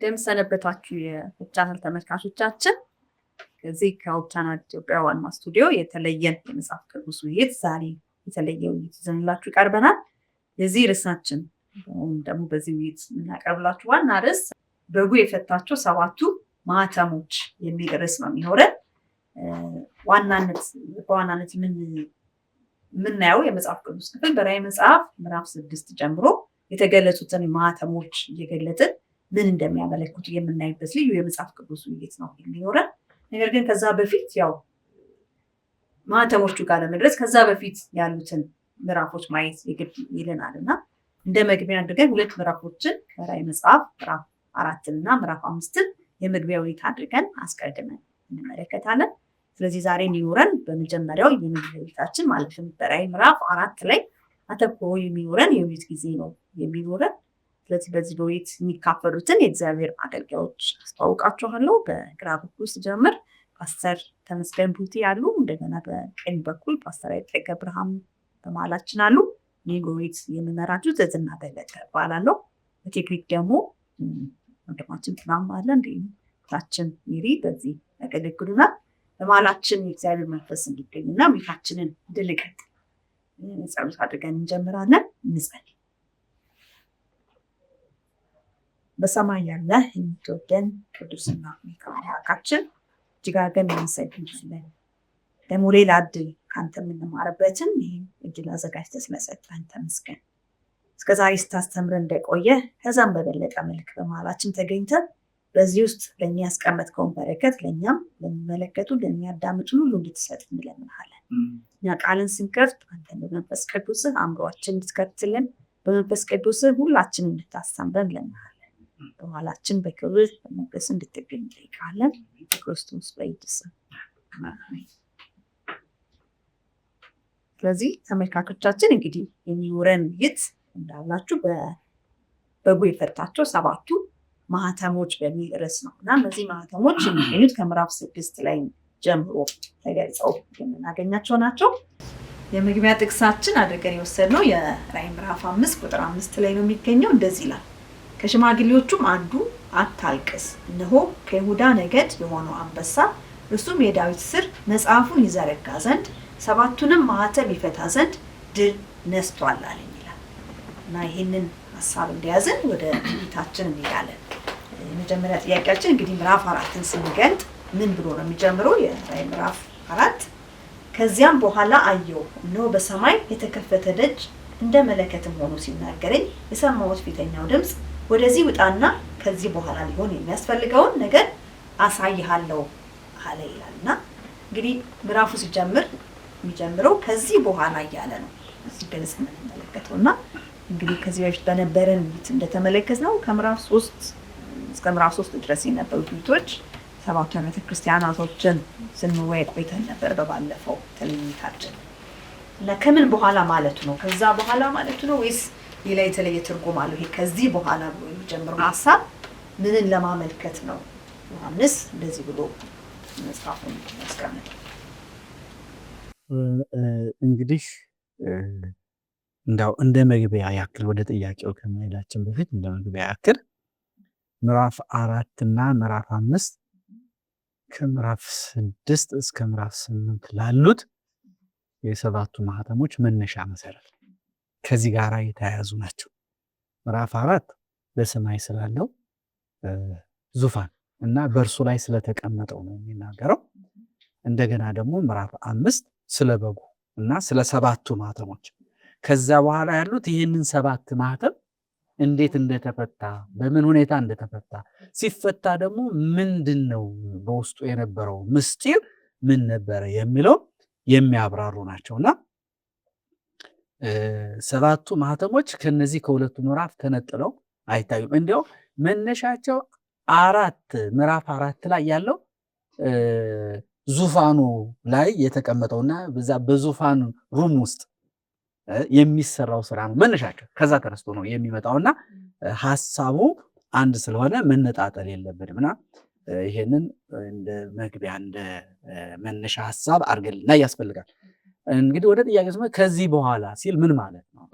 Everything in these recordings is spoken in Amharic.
እንደምሰነበታችሁ የቻናል ተመልካቾቻችን፣ ከዚህ ከሆፕ ቻናል ኢትዮጵያ ዋና ስቱዲዮ የተለየን የመጽሐፍ ቅዱስ ውይይት ዛሬ የተለየ ውይይት ይዘንላችሁ ቀርበናል። የዚህ ርዕሳችን ደግሞ በዚህ ውይይት የምናቀርብላችሁ ዋና ርዕስ በጉ የፈታቸው 7ቱ ማህተሞች የሚል ርዕስ ነው የሚኖረን። በዋናነት የምናየው የመጽሐፍ ቅዱስ ክፍል በራዕይ መጽሐፍ ምዕራፍ 6 ጀምሮ የተገለጹትን ማህተሞች እየገለጥን ምን እንደሚያመለክቱ የምናይበት ልዩ የመጽሐፍ ቅዱስ ውይይት ነው የሚኖረን። ነገር ግን ከዛ በፊት ማህተሞቹ ጋር ለመድረስ ከዛ በፊት ያሉትን ምዕራፎች ማየት የግድ ይለናል እና እንደ መግቢያ አድርገን 2 ምዕራፎችን ከራዕይ መጽሐፍ ምዕራፍ 4 እና ምዕራፍ 5 የመግቢያ ውይይት አድርገን አስቀድመን እንመለከታለን። ስለዚህ ዛሬ የሚኖረን በመጀመሪያው የመግቢያ ውይይታችን ማለትም በራዕይ ምዕራፍ 4 ላይ አተኩሮ የሚኖረን የውይይት ጊዜ ነው የሚኖረን። ስለዚህ በዚህ ውይይት የሚካፈሉትን የእግዚአብሔር አገልጋዮች አስተዋውቃችኋለሁ። በግራ በኩል ስጀምር ፓስተር ተመስገን ቡቲ አሉ። እንደገና በቀኝ በኩል ፓስተር አይጠገ ብርሃም በመሃላችን አሉ። ይህ ውይይት የምመራችሁ ትዝና በለጠ እባላለሁ። በቴክኒክ ደግሞ ወንድማችን ጥናም አለ። እንዲሁም ታችን ሚሪ በዚህ ያገለግሉናል። በመሃላችን የእግዚአብሔር መንፈስ እንዲገኝና ቤታችንን እንድንቀጥ ጸሎት አድርገን እንጀምራለን። እንጸልይ። በሰማይ ያለ የምትወደን ቅዱስና መልካም አምላካችን እጅግ አድርገን እናመሰግናለን። ደግሞ ሌላ እድል ከአንተ የምንማርበትን ይህን እድል አዘጋጅተህ ስለሰጠን ተመስገን። እስከዛሬ ስታስተምረን እንደቆየ ከዛም በበለጠ መልክ በመሃላችን ተገኝተን በዚህ ውስጥ ለእኛ ያስቀመጥከውን በረከት ለእኛም ለሚመለከቱ ለሚያዳምጡን ሁሉ እንድትሰጥ እንለምንሃለን። እኛ ቃልን ስንከፍት አንተ በመንፈስ ቅዱስህ አእምሯችን እንድትከፍትልን በመንፈስ ቅዱስህ ሁላችን እንድታስተምረን እንለምንሃለን። በኋላችን በክብር በሞገስ እንድትገኝ እንጠይቃለን። በክርስቶስ በኢየሱስ ስም። ስለዚህ ተመልካቾቻችን እንግዲህ የሚኖረን ውይይት እንዳላችሁ በጉ የፈታቸው 7ቱ ማህተሞች በሚል ርዕስ ነው እና እነዚህ ማህተሞች የሚገኙት ከምዕራፍ 6 ላይ ጀምሮ ተገልጸው የምናገኛቸው ናቸው። የመግቢያ ጥቅሳችን አድርገን የወሰድነው የራዕይ ምዕራፍ 5 ቁጥር 5 ላይ ነው የሚገኘው። እንደዚህ ይላል፣ ከሽማግሌዎቹም አንዱ አታልቅስ፣ እነሆ ከይሁዳ ነገድ የሆነው አንበሳ እርሱም የዳዊት ሥር መጽሐፉን ይዘረጋ ዘንድ 7ቱንም ማህተም ይፈታ ዘንድ ድል ነስቷል አለኝ ይላል እና ይህንን ሀሳብ እንደያዝን ወደ ውይይታችን እንሄዳለን። የመጀመሪያ ጥያቄያችን እንግዲህ ምዕራፍ 4ን ስንገልጥ ምን ብሎ ነው የሚጀምረው? የራዕይ ምዕራፍ 4 ከዚያም በኋላ አየሁ፣ እነሆ በሰማይ የተከፈተ ደጅ እንደ መለከትም ሆኖ ሲናገረኝ የሰማሁት ፊተኛው ድምፅ ወደዚህ ውጣና ከዚህ በኋላ ሊሆን የሚያስፈልገውን ነገር አሳይሃለሁ አለ ይላል እና እንግዲህ ምዕራፉ ሲጀምር የሚጀምረው ከዚህ በኋላ እያለ ነው ሲገልጽ የምንመለከተው እና እንግዲህ ከዚህ በፊት በነበረን እንደተመለከትነው ከምዕራፍ 3 እስከ ምዕራፍ 3 ድረስ የነበሩት ውይይቶች 7ቱ ቤተ ክርስቲያናቶችን ስንወያይ ቆይተን ነበር በባለፈው ትምህርታችን እና ከምን በኋላ ማለቱ ነው? ከዛ በኋላ ማለቱ ነው ወይስ ሌላ የተለየ ትርጉም አለው? ይሄ ከዚህ በኋላ ብሎ የሚጀምረው ሀሳብ ምንን ለማመልከት ነው? ዮሐንስ እንደዚህ ብሎ መጽሐፉን ያስቀምጣል። እንግዲህ እንዳው እንደ መግቢያ ያክል ወደ ጥያቄው ከመሄዳችን በፊት እንደ መግቢያ ያክል ምዕራፍ 4 እና ምዕራፍ 5 ከምዕራፍ 6 እስከ ምዕራፍ 8 ላሉት የ7ቱ ማህተሞች መነሻ መሰረት ከዚህ ጋር የተያያዙ ናቸው። ምዕራፍ 4 በሰማይ ስላለው ዙፋን እና በእርሱ ላይ ስለተቀመጠው ነው የሚናገረው። እንደገና ደግሞ ምዕራፍ 5 ስለ በጉ እና ስለ 7ቱ ማህተሞች ከዛ በኋላ ያሉት ይህንን 7 ማህተም እንዴት እንደተፈታ በምን ሁኔታ እንደተፈታ ሲፈታ ደግሞ ምንድነው በውስጡ የነበረው ምስጢር ምን ነበረ የሚለው የሚያብራሩ ናቸውና 7ቱ ማህተሞች ከነዚህ ከሁለቱ ምዕራፍ ተነጥለው አይታዩም። እንዲያው መነሻቸው ምዕራፍ 4 ላይ ያለው ዙፋኑ ላይ የተቀመጠውና በዛ በዙፋኑ ሩም ውስጥ የሚሰራው ስራ ነው መነሻቸው። ከዛ ተነስቶ ነው የሚመጣውና ሐሳቡ አንድ ስለሆነ መነጣጠል የለብንምና ይሄንን እንደ መግቢያ እንደ መነሻ ሐሳብ አድርገን ላይ ያስፈልጋል። እንግዲህ ወደ ጥያቄው ስመጣ ከዚህ በኋላ ሲል ምን ማለት ነው?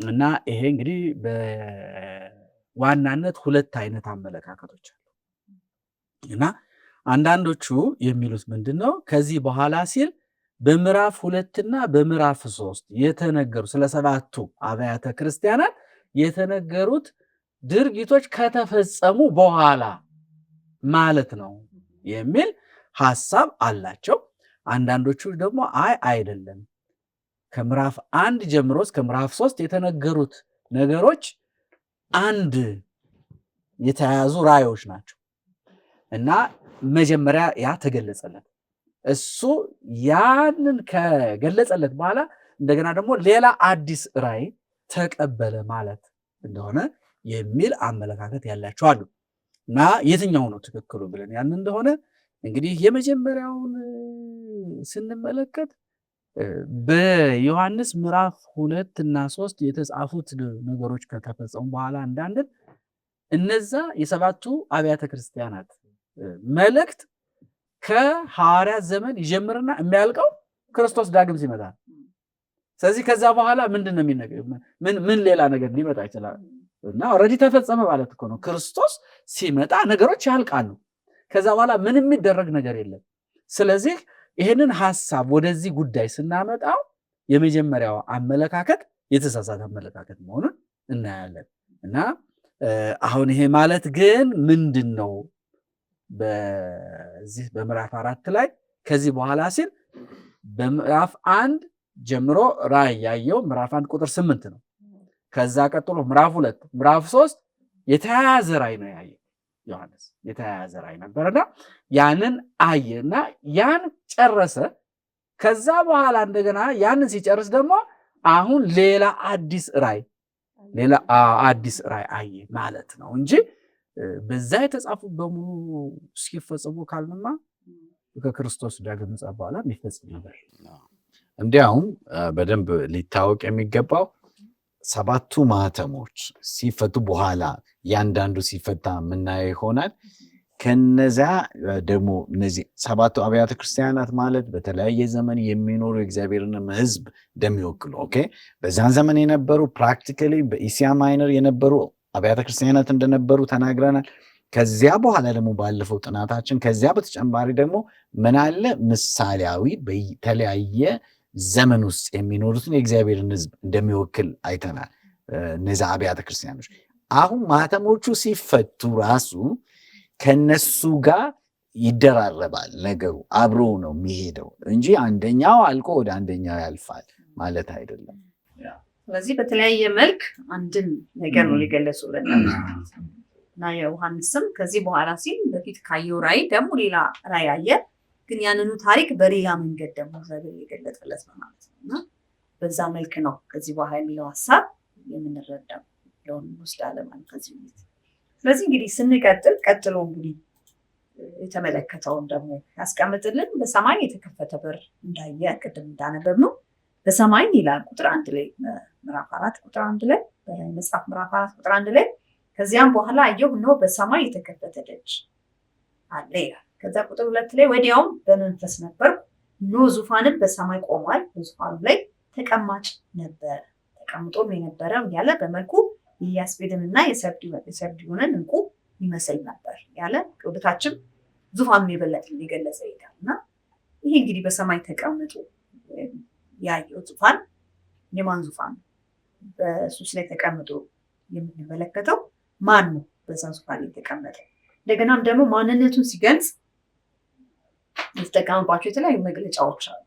እና ይሄ እንግዲህ ዋናነት ሁለት አይነት አመለካከቶች አሉ እና አንዳንዶቹ የሚሉት ምንድነው ከዚህ በኋላ ሲል በምዕራፍ 2 እና በምዕራፍ 3 የተነገሩ ስለ 7ቱ አብያተ ክርስቲያናት የተነገሩት ድርጊቶች ከተፈጸሙ በኋላ ማለት ነው የሚል ሐሳብ አላቸው። አንዳንዶቹ ደግሞ አይደለም ከምዕራፍ 1 ጀምሮ እስከ ምዕራፍ 3 የተነገሩት ነገሮች አንድ የተያያዙ ራእዮች ናቸው እና መጀመሪያ ያ ተገለጸለት። እሱ ያንን ከገለጸለት በኋላ እንደገና ደግሞ ሌላ አዲስ ራእይ ተቀበለ ማለት እንደሆነ የሚል አመለካከት ያላቸው አሉ እና የትኛው ነው ትክክሉ ብለን ያን እንደሆነ እንግዲህ የመጀመሪያውን ስንመለከት በዮሐንስ ምዕራፍ 2 እና 3 የተጻፉት ነገሮች ከተፈጸሙ በኋላ አንዳንድ እነዛ የሰባቱ አብያተ ክርስቲያናት መልእክት ከሐዋርያት ዘመን ይጀምርና የሚያልቀው ክርስቶስ ዳግም ሲመጣ። ስለዚህ ከዛ በኋላ ምንድነው የሚነገር? ምን ሌላ ነገር ሊመጣ ይችላል? እና ኦልሬዲ ተፈጸመ ማለት እኮ ነው። ክርስቶስ ሲመጣ ነገሮች ያልቃሉ። ከዛ በኋላ ምን የሚደረግ ነገር የለም። ስለዚህ ይሄንን ሐሳብ ወደዚህ ጉዳይ ስናመጣው የመጀመሪያው አመለካከት የተሳሳተ አመለካከት መሆኑን እናያለን። እና አሁን ይሄ ማለት ግን ምንድነው? በዚህ በምዕራፍ 4 ላይ ከዚህ በኋላ ሲል በምዕራፍ 1 ጀምሮ ራእይ ያየው ምዕራፍ 1 ቁጥር 8 ነው። ከዛ ቀጥሎ ምዕራፍ 2 ምዕራፍ 3 የተያያዘ ራእይ ነው ያየው ዮሐንስ። የተያያዘ ራእይ ነበርና ያንን አየና ያን ጨረሰ። ከዛ በኋላ እንደገና ያንን ሲጨርስ ደግሞ አሁን ሌላ አዲስ ራእይ አየ ማለት ነው እንጂ በዛ የተጻፉ በሙሉ እስኪፈጸሙ ካልንማ ከክርስቶስ ዳግም ምጽአት በኋላ የሚፈጸም ነበር። እንዲያውም በደንብ ሊታወቅ የሚገባው 7ቱ ማህተሞች ሲፈቱ በኋላ ያንዳንዱ ሲፈታ የምናየው ይሆናል። ከነዛ ደግሞ እነዚህ 7ቱ አብያተ ክርስቲያናት ማለት በተለያየ ዘመን የሚኖሩ የእግዚአብሔርን ሕዝብ እንደሚወክሉ በዛን ዘመን የነበሩ ፕራክቲካሊ በኢሲያ ማይነር የነበሩ አብያተ ክርስቲያናት እንደነበሩ ተናግረናል። ከዚያ በኋላ ደግሞ ባለፈው ጥናታችን ከዚያ በተጨማሪ ደግሞ ምን አለ ምሳሌያዊ በተለያየ ዘመን ውስጥ የሚኖሩትን የእግዚአብሔርን ሕዝብ እንደሚወክል አይተናል። እነዛ አብያተ ክርስቲያኖች አሁን ማህተሞቹ ሲፈቱ ራሱ ከነሱ ጋር ይደራረባል ነገሩ፣ አብሮ ነው የሚሄደው እንጂ አንደኛው አልቆ ወደ አንደኛው ያልፋል ማለት አይደለም። ስለዚህ በተለያየ መልክ አንድን ነገር ነው ሊገለጹ ብለን እና ዮሐንስም ከዚህ በኋላ ሲል በፊት ካየው ራእይ ደግሞ ሌላ ራእይ አየ። ግን ያንኑ ታሪክ በሌላ መንገድ ደግሞ እግዚአብሔር የገለጠለት ነው ማለት ነው እና በዛ መልክ ነው ከዚህ በኋላ የሚለው ሀሳብ የምንረዳው ለሆን ወስዳለ ማለት ከዚህ ቤት። ስለዚህ እንግዲህ ስንቀጥል ቀጥሎ እንግዲህ የተመለከተውን ደግሞ ያስቀምጥልን። በሰማይ የተከፈተ በር እንዳየ ቅድም እንዳነበብ ነው በሰማይ ይላል ቁጥር 1 ላይ ምዕራፍ 4 ቁጥር 1 ላይ በመጽሐፍ ምዕራፍ 4 ቁጥር 1 ላይ ከዚያም በኋላ አየሁ እነሆ በሰማይ የተከፈተ ደጅ አለ ይላል። ከዛ ቁጥር 2 ላይ ወዲያውም በመንፈስ ነበርኩ እነሆ ዙፋንም በሰማይ ቆሟል፣ በዙፋኑ ላይ ተቀማጭ ነበር፣ ተቀምጦም የነበረው ያለ በመልኩ የኢያስጲድንና የሰርድዮንን ዕንቁ ይመስል ነበር ያለ ወደታችም ዙፋኑን የበለጠ ሊገለጸ ይላል እና ይሄ እንግዲህ በሰማይ ተቀምጦ ያየው ዙፋን የማን ዙፋን? በሱስ ላይ ተቀምጦ የምንመለከተው ማን ነው? በዛ ዙፋን ላይ ተቀመጠ። እንደገናም ደግሞ ማንነቱን ሲገልጽ የተጠቀመባቸው የተለያዩ መግለጫዎች አሉ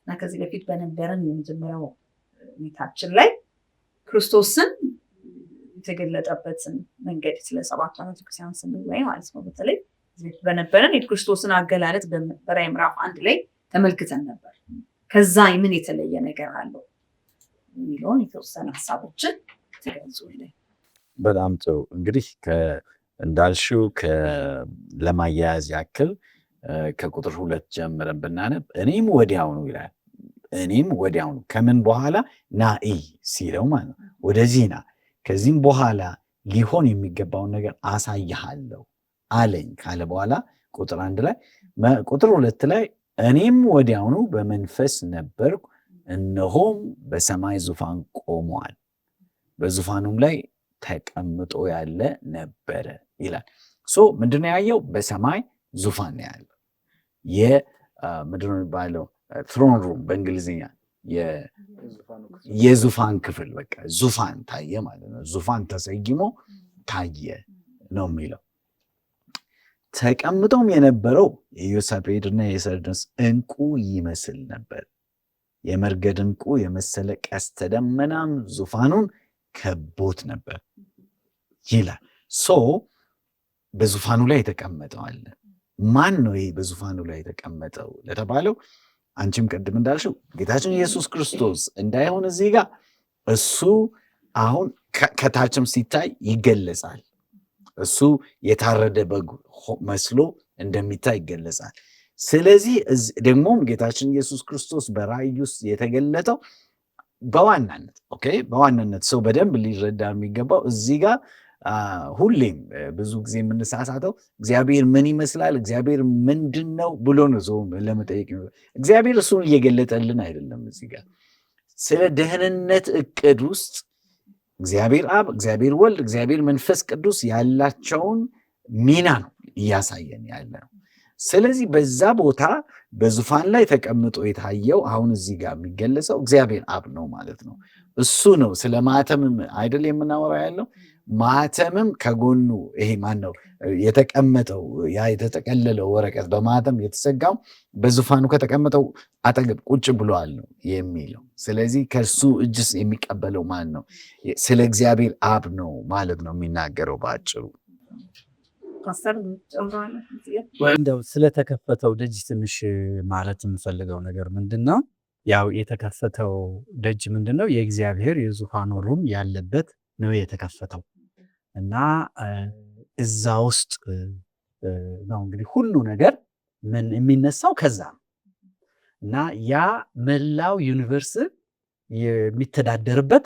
እና ከዚህ በፊት በነበረን የመጀመሪያው ሁኔታችን ላይ ክርስቶስን የተገለጠበትን መንገድ ስለ 7ቱ አብያተ ክርስቲያናት ስንወያይ ማለት ነው። በተለይ በነበረን የክርስቶስን አገላለጥ በራዕይ ምዕራፍ 1 ላይ ተመልክተን ነበር። ከዛ ምን የተለየ ነገር አለው የሚለውን የተወሰነ ሀሳቦችን ተገልጾልኝ። በጣም ጥሩ። እንግዲህ እንዳልሽው ለማያያዝ ያክል ከቁጥር 2 ጀምረን ብናነብ እኔም ወዲያውኑ ይላል። እኔም ወዲያውኑ ከምን በኋላ ናኢ ሲለው ማለት ነው ወደዚህ ና፣ ከዚህም በኋላ ሊሆን የሚገባውን ነገር አሳይሃለሁ አለኝ ካለ በኋላ ቁጥር 1 ላይ ቁጥር 2 ላይ እኔም ወዲያውኑ በመንፈስ ነበርኩ፣ እነሆም በሰማይ ዙፋን ቆሟል፣ በዙፋኑም ላይ ተቀምጦ ያለ ነበረ ይላል። ምንድነው ያየው? በሰማይ ዙፋን ነው ያለው። ምንድነው የሚባለው? ትሮን ሩም በእንግሊዝኛ የዙፋን ክፍል፣ በቃ ዙፋን ታየ ማለት ነው። ዙፋን ተሰይሞ ታየ ነው የሚለው። ተቀምጦም የነበረው የኢዮሳቤድና የሰርድስ ዕንቁ ይመስል ነበር። የመርገድ ዕንቁ የመሰለ ቀስተ ደመናም ዙፋኑን ከቦት ነበር ይላል። በዙፋኑ ላይ የተቀመጠው አለ። ማን ነው ይሄ በዙፋኑ ላይ የተቀመጠው ለተባለው፣ አንቺም ቅድም እንዳልሽው ጌታችን ኢየሱስ ክርስቶስ እንዳይሆን እዚህ ጋር እሱ አሁን ከታችም ሲታይ ይገለጻል። እሱ የታረደ በግ መስሎ እንደሚታይ ይገለጻል። ስለዚህ ደግሞም ጌታችን ኢየሱስ ክርስቶስ በራእይ ውስጥ የተገለጠው በዋናነት ሰው በደንብ ሊረዳ የሚገባው እዚህ ጋር ሁሌም ብዙ ጊዜ የምንሳሳተው እግዚአብሔር ምን ይመስላል፣ እግዚአብሔር ምንድን ነው ብሎ ነው ሰው ለመጠየቅ። እግዚአብሔር እሱን እየገለጠልን አይደለም። እዚህ ጋር ስለ ደህንነት እቅድ ውስጥ እግዚአብሔር አብ፣ እግዚአብሔር ወልድ፣ እግዚአብሔር መንፈስ ቅዱስ ያላቸውን ሚና ነው እያሳየን ያለ ነው። ስለዚህ በዛ ቦታ በዙፋን ላይ ተቀምጦ የታየው አሁን እዚህ ጋር የሚገለጸው እግዚአብሔር አብ ነው ማለት ነው። እሱ ነው። ስለ ማተምም አይደል የምናወራ ያለው። ማተምም ከጎኑ ይሄ ማን ነው የተቀመጠው? ያ የተጠቀለለው ወረቀት በማተም የተሰጋው በዙፋኑ ከተቀመጠው አጠገብ ቁጭ ብሏል ነው የሚለው። ስለዚህ ከሱ እጅስ የሚቀበለው ማን ነው? ስለ እግዚአብሔር አብ ነው ማለት ነው የሚናገረው በአጭሩ። እንደው ስለተከፈተው ደጅ ትንሽ ማለት የምፈልገው ነገር ምንድን ነው? ያው የተከፈተው ደጅ ምንድን ነው? የእግዚአብሔር የዙፋኑ ሩም ያለበት ነው የተከፈተው እና እዛ ውስጥ ነው እንግዲህ ሁሉ ነገር ምን የሚነሳው ከዛ ነው እና ያ መላው ዩኒቨርስ የሚተዳደርበት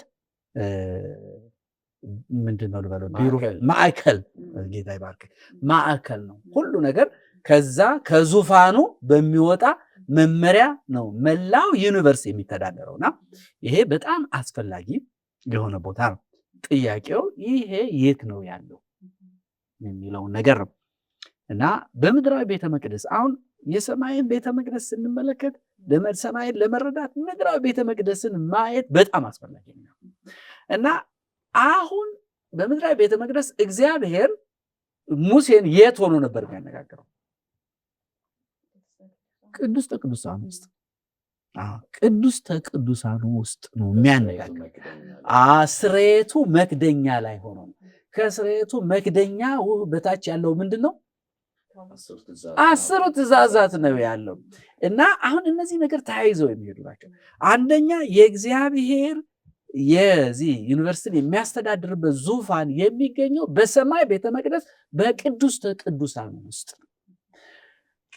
ምንድን ነው ልበለው? ቢሮ ማዕከል፣ ጌታ ይባርክ፣ ማዕከል ነው። ሁሉ ነገር ከዛ ከዙፋኑ በሚወጣ መመሪያ ነው መላው ዩኒቨርስ የሚተዳደረውና ይሄ በጣም አስፈላጊ የሆነ ቦታ ነው። ጥያቄው ይሄ የት ነው ያለው የሚለውን ነገር ነው እና በምድራዊ ቤተ መቅደስ አሁን የሰማይን ቤተ መቅደስ ስንመለከት ሰማይን ለመረዳት ምድራዊ ቤተ መቅደስን ማየት በጣም አስፈላጊ ነው እና አሁን በምድራዊ ቤተ መቅደስ እግዚአብሔር ሙሴን የት ሆኖ ነበር የሚያነጋግረው? ቅዱስ ቅዱሳን ውስጥ ቅዱስ ቅዱሳኑ ውስጥ ነው የሚያነጋግረው። ስርየቱ መክደኛ ላይ ሆኖ ነው። ከስርየቱ መክደኛ በታች ያለው ምንድን ነው? 10 ትእዛዛት ነው ያለው እና አሁን እነዚህ ነገር ተያይዘው የሚሄዱ ናቸው። አንደኛ የእግዚአብሔር የዚህ ዩኒቨርሲቲን የሚያስተዳድርበት ዙፋን የሚገኘው በሰማይ ቤተ መቅደስ በቅዱስ ቅዱሳኑ ውስጥ ነው።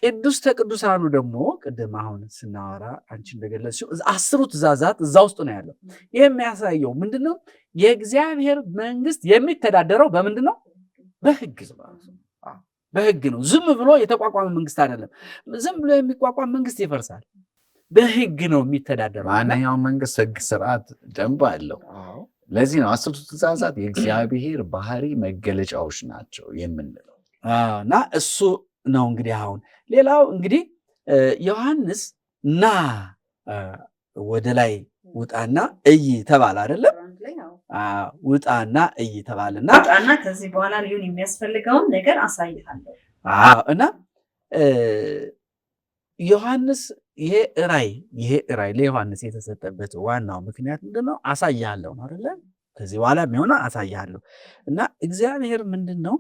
ቅዱስ ቅዱሳኑ ደግሞ ቅድም አሁን ስናወራ አንቺ እንደገለጽሽው 10 ትእዛዛት እዛ ውስጥ ነው ያለው። ይህ የሚያሳየው ምንድነው? የእግዚአብሔር መንግስት የሚተዳደረው በምንድን ነው? በህግ በህግ ነው። ዝም ብሎ የተቋቋመ መንግስት አይደለም። ዝም ብሎ የሚቋቋም መንግስት ይፈርሳል። በህግ ነው የሚተዳደረው። ማንኛውም መንግስት ህግ፣ ስርዓት፣ ደንብ አለው። ለዚህ ነው 10 ትእዛዛት የእግዚአብሔር ባህሪ መገለጫዎች ናቸው የምንለው እና እሱ ነው እንግዲህ አሁን ሌላው እንግዲህ ዮሐንስ ና ወደ ላይ ውጣና እይ ተባለ አይደለም? ውጣና እይ ተባለና ውጣና ከዚህ በኋላ ሊሆን የሚያስፈልገውን ነገር አሳይሃለሁ እና ዮሐንስ ይሄ ራእይ ለዮሐንስ የተሰጠበት ዋናው ምክንያት ምንድነው? አሳይሃለሁ ነው አይደለ? ከዚህ በኋላ የሚሆነው አሳይሃለሁ እና እግዚአብሔር ምንድነው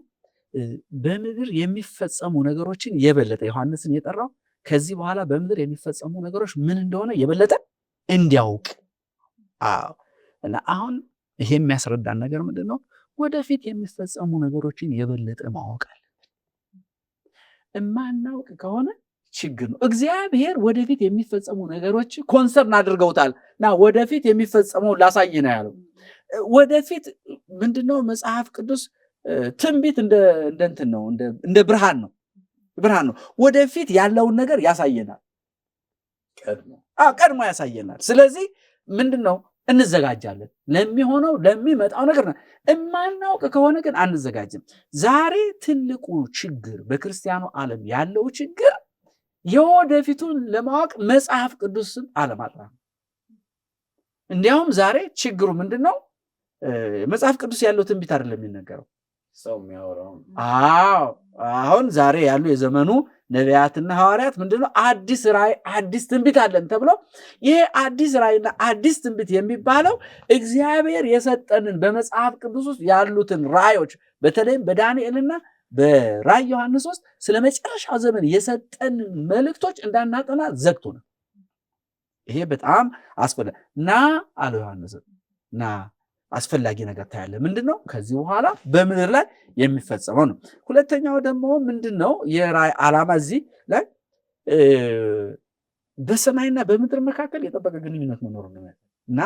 በምድር የሚፈጸሙ ነገሮችን የበለጠ ዮሐንስን የጠራው ከዚህ በኋላ በምድር የሚፈጸሙ ነገሮች ምን እንደሆነ የበለጠ እንዲያውቅ። እና አሁን ይሄ የሚያስረዳን ነገር ምንድነው? ወደፊት የሚፈጸሙ ነገሮችን የበለጠ ማወቅ አለብን። እማናውቅ ከሆነ ችግር ነው። እግዚአብሔር ወደፊት የሚፈጸሙ ነገሮች ኮንሰርን አድርገውታል እና ወደፊት የሚፈጸመው ላሳይ ነው ያለው። ወደፊት ምንድነው መጽሐፍ ቅዱስ ትንቢት እንትን ነው፣ እንደ ብርሃን ነው። ወደፊት ያለውን ነገር ያሳየናል፣ ቀድሞ ያሳየናል። ስለዚህ ምንድነው እንዘጋጃለን። ለሚሆነው ለሚመጣው ነገር ነው። እማናውቅ ከሆነ ግን አንዘጋጅም። ዛሬ ትልቁ ችግር በክርስቲያኑ ዓለም ያለው ችግር የወደፊቱን ለማወቅ መጽሐፍ ቅዱስን አለማጥናት። እንዲያውም ዛሬ ችግሩ ምንድነው? መጽሐፍ ቅዱስ ያለው ትንቢት አይደለም የሚነገረው ሰው የሚያወራው። አሁን ዛሬ ያሉ የዘመኑ ነቢያትና ሐዋርያት ምንድነው? አዲስ ራእይ አዲስ ትንቢት አለን ተብሎ ይሄ አዲስ ራእይና አዲስ ትንቢት የሚባለው እግዚአብሔር የሰጠንን በመጽሐፍ ቅዱስ ውስጥ ያሉትን ራእዮች በተለይም በዳንኤልና በራእይ ዮሐንስ ውስጥ ስለ መጨረሻው ዘመን የሰጠንን መልእክቶች እንዳናጠና ዘግቶ ነው። ይሄ በጣም አስፈላጊ አለ ዮሐንስ ና አስፈላጊ ነገር ታያለ። ምንድነው? ከዚህ በኋላ በምድር ላይ የሚፈጸመው ነው። ሁለተኛው ደግሞ ምንድነው? የራእይ ዓላማ እዚህ ላይ በሰማይና በምድር መካከል የጠበቀ ግንኙነት መኖሩ ነው እና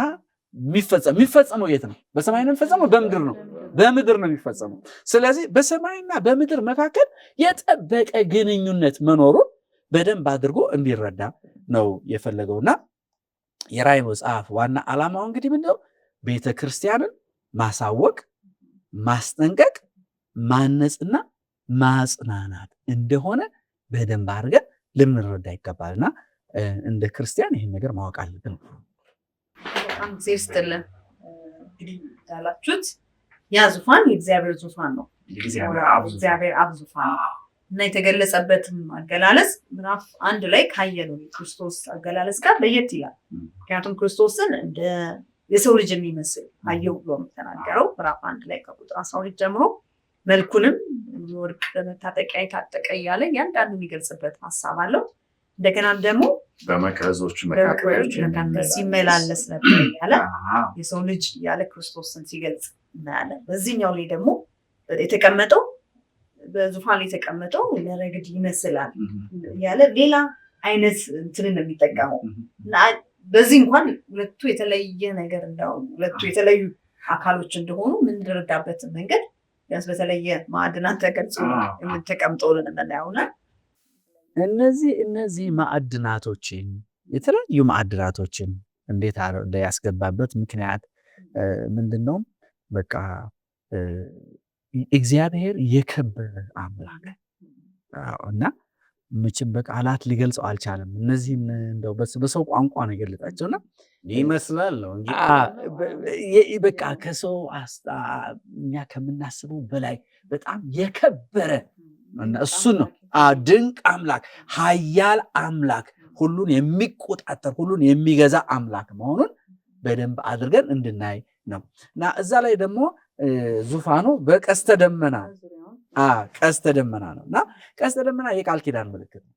የሚፈጸመው የት ነው? በሰማይ ነው የሚፈጸመው? በምድር ነው? በምድር ነው የሚፈጸመው። ስለዚህ በሰማይና በምድር መካከል የጠበቀ ግንኙነት መኖሩን በደንብ አድርጎ እንዲረዳ ነው የፈለገውና የራእይ መጽሐፍ ዋና ዓላማው እንግዲህ ምንድነው? ቤተ ክርስቲያንን ማሳወቅ፣ ማስጠንቀቅ፣ ማነጽና ማጽናናት እንደሆነ በደንብ አድርገን ልንረዳ ይገባልና እንደ ክርስቲያን ይህን ነገር ማወቅ አለብን። በጣም ጊዜ ስትልን እንግዲህ ያላችሁት ያ ዙፋን የእግዚአብሔር ዙፋን ነው። እግዚአብሔር አብ ዙፋን እና የተገለጸበትም አገላለጽ ምዕራፍ 1 ላይ ካየነው የክርስቶስ አገላለጽ ጋር ለየት ይላል። ምክንያቱም ክርስቶስን እንደ የሰው ልጅ የሚመስል አየሁ ብሎ ተናገረው። ምዕራፍ 1 ላይ ከቁጥር 12 ጀምሮ መልኩንም ወርቅ መታጠቂያ የታጠቀ እያለ ያንዳንዱ የሚገልጽበት ሀሳብ አለው። እንደገናም ደግሞ በመቅረዞች መካከል ሲመላለስ ነበር ያለ የሰው ልጅ ያለ ክርስቶስን ሲገልጽ እናያለን። በዚህኛው ላይ ደግሞ የተቀመጠው በዙፋን የተቀመጠው ለረግድ ይመስላል ያለ ሌላ አይነት እንትንን ነው የሚጠቀመው። በዚህ እንኳን ሁለቱ የተለየ ነገር እንደው ሁለቱ የተለዩ አካሎች እንደሆኑ የምንረዳበት መንገድ ያስ በተለየ ማዕድናት ተቀርጾ የምንተቀምጠውን እናያውና እነዚህ ማዕድናቶችን የተለያዩ ማዕድናቶችን እንዴት ያስገባበት ምክንያት ምንድነው? በቃ እግዚአብሔር የከበረ አምላክ እና ምንም በቃላት ሊገልጸው አልቻለም። እነዚህን እንደው በሰው ቋንቋ ነው የገለጣቸውና ይመስላል ነው እንጂ በቃ ከሰው እኛ ከምናስበው በላይ በጣም የከበረ እሱን ነው። ድንቅ አምላክ፣ ኃያል አምላክ፣ ሁሉን የሚቆጣጠር ሁሉን የሚገዛ አምላክ መሆኑን በደንብ አድርገን እንድናይ ነው እና እዛ ላይ ደግሞ ዙፋኑ በቀስተ ደመና ቀስተ ደመና ነው እና ቀስተ ደመና የቃል ኪዳን ምልክት ነው።